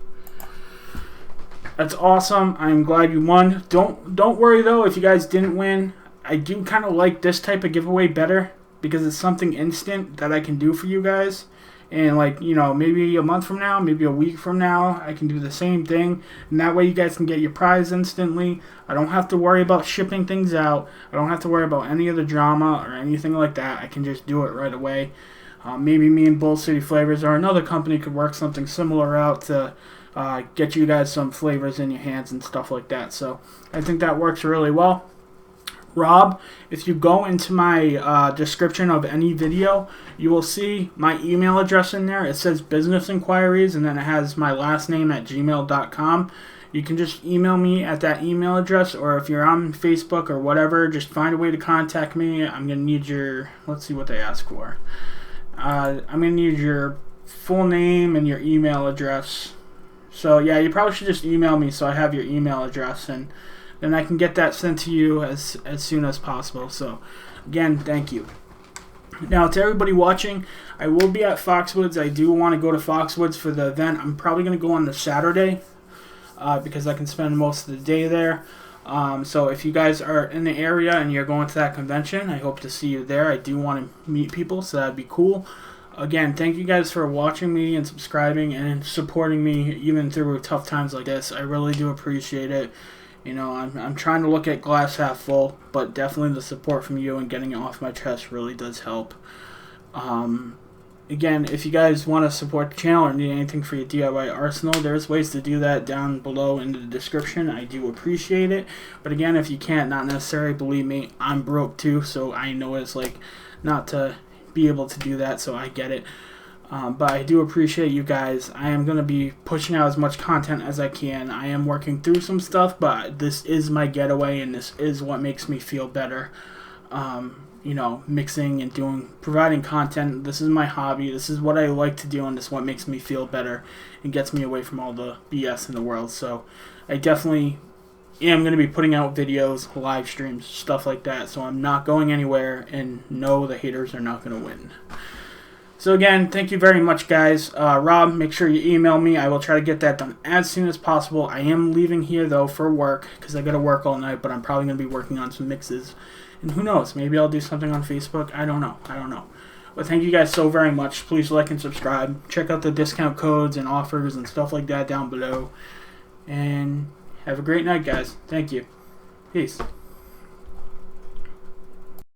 That's awesome. I'm glad you won. Don't worry though if you guys didn't win. I do kind of like this type of giveaway better because it's something instant that I can do for you guys. And like, you know, maybe a month from now, maybe a week from now, I can do the same thing. And that way you guys can get your prize instantly. I don't have to worry about shipping things out. I don't have to worry about any of the drama or anything like that. I can just do it right away. Maybe me and Bull City Flavors or another company could work something similar out to get you guys some flavors in your hands and stuff like that. So I think that works really well. Rob, if you go into my description of any video, you will see my email address in there. It says business inquiries, and then it has my last name at gmail.com. You can just email me at that email address, or if you're on Facebook or whatever, just find a way to contact me. I'm going to need your, let's see what they ask for. I'm going to need your full name and your email address. So yeah, you probably should just email me so I have your email address, and then I can get that sent to you as soon as possible. So, again, thank you. Now, to everybody watching, I will be at Foxwoods. I do want to go to Foxwoods for the event. I'm probably going to go on the Saturday because I can spend most of the day there. So if you guys are in the area and you're going to that convention, I hope to see you there. I do want to meet people, so that'd be cool. Again, thank you guys for watching me and subscribing and supporting me even through tough times like this. I really do appreciate it. You know, I'm trying to look at glass half full, but definitely the support from you and getting it off my chest really does help. Again, if you guys want to support the channel or need anything for your DIY arsenal, there's ways to do that down below in the description. I do appreciate it. But again, if you can't, not necessarily, believe me, I'm broke too, so I know what it's like not to be able to do that, so I get it. But I do appreciate you guys. I am going to be pushing out as much content as I can. I am working through some stuff, but this is my getaway, and this is what makes me feel better. You know, mixing and providing content. This is my hobby. This is what I like to do, and this is what makes me feel better and gets me away from all the BS in the world. So I definitely am going to be putting out videos, live streams, stuff like that. So I'm not going anywhere, and no, the haters are not going to win. So again, thank you very much, guys. Rob, make sure you email me. I will try to get that done as soon as possible. I am leaving here, though, for work because I got to work all night, but I'm probably going to be working on some mixes. And who knows? Maybe I'll do something on Facebook. I don't know. But thank you guys so very much. Please like and subscribe. Check out the discount codes and offers and stuff like that down below. And have a great night, guys. Thank you. Peace.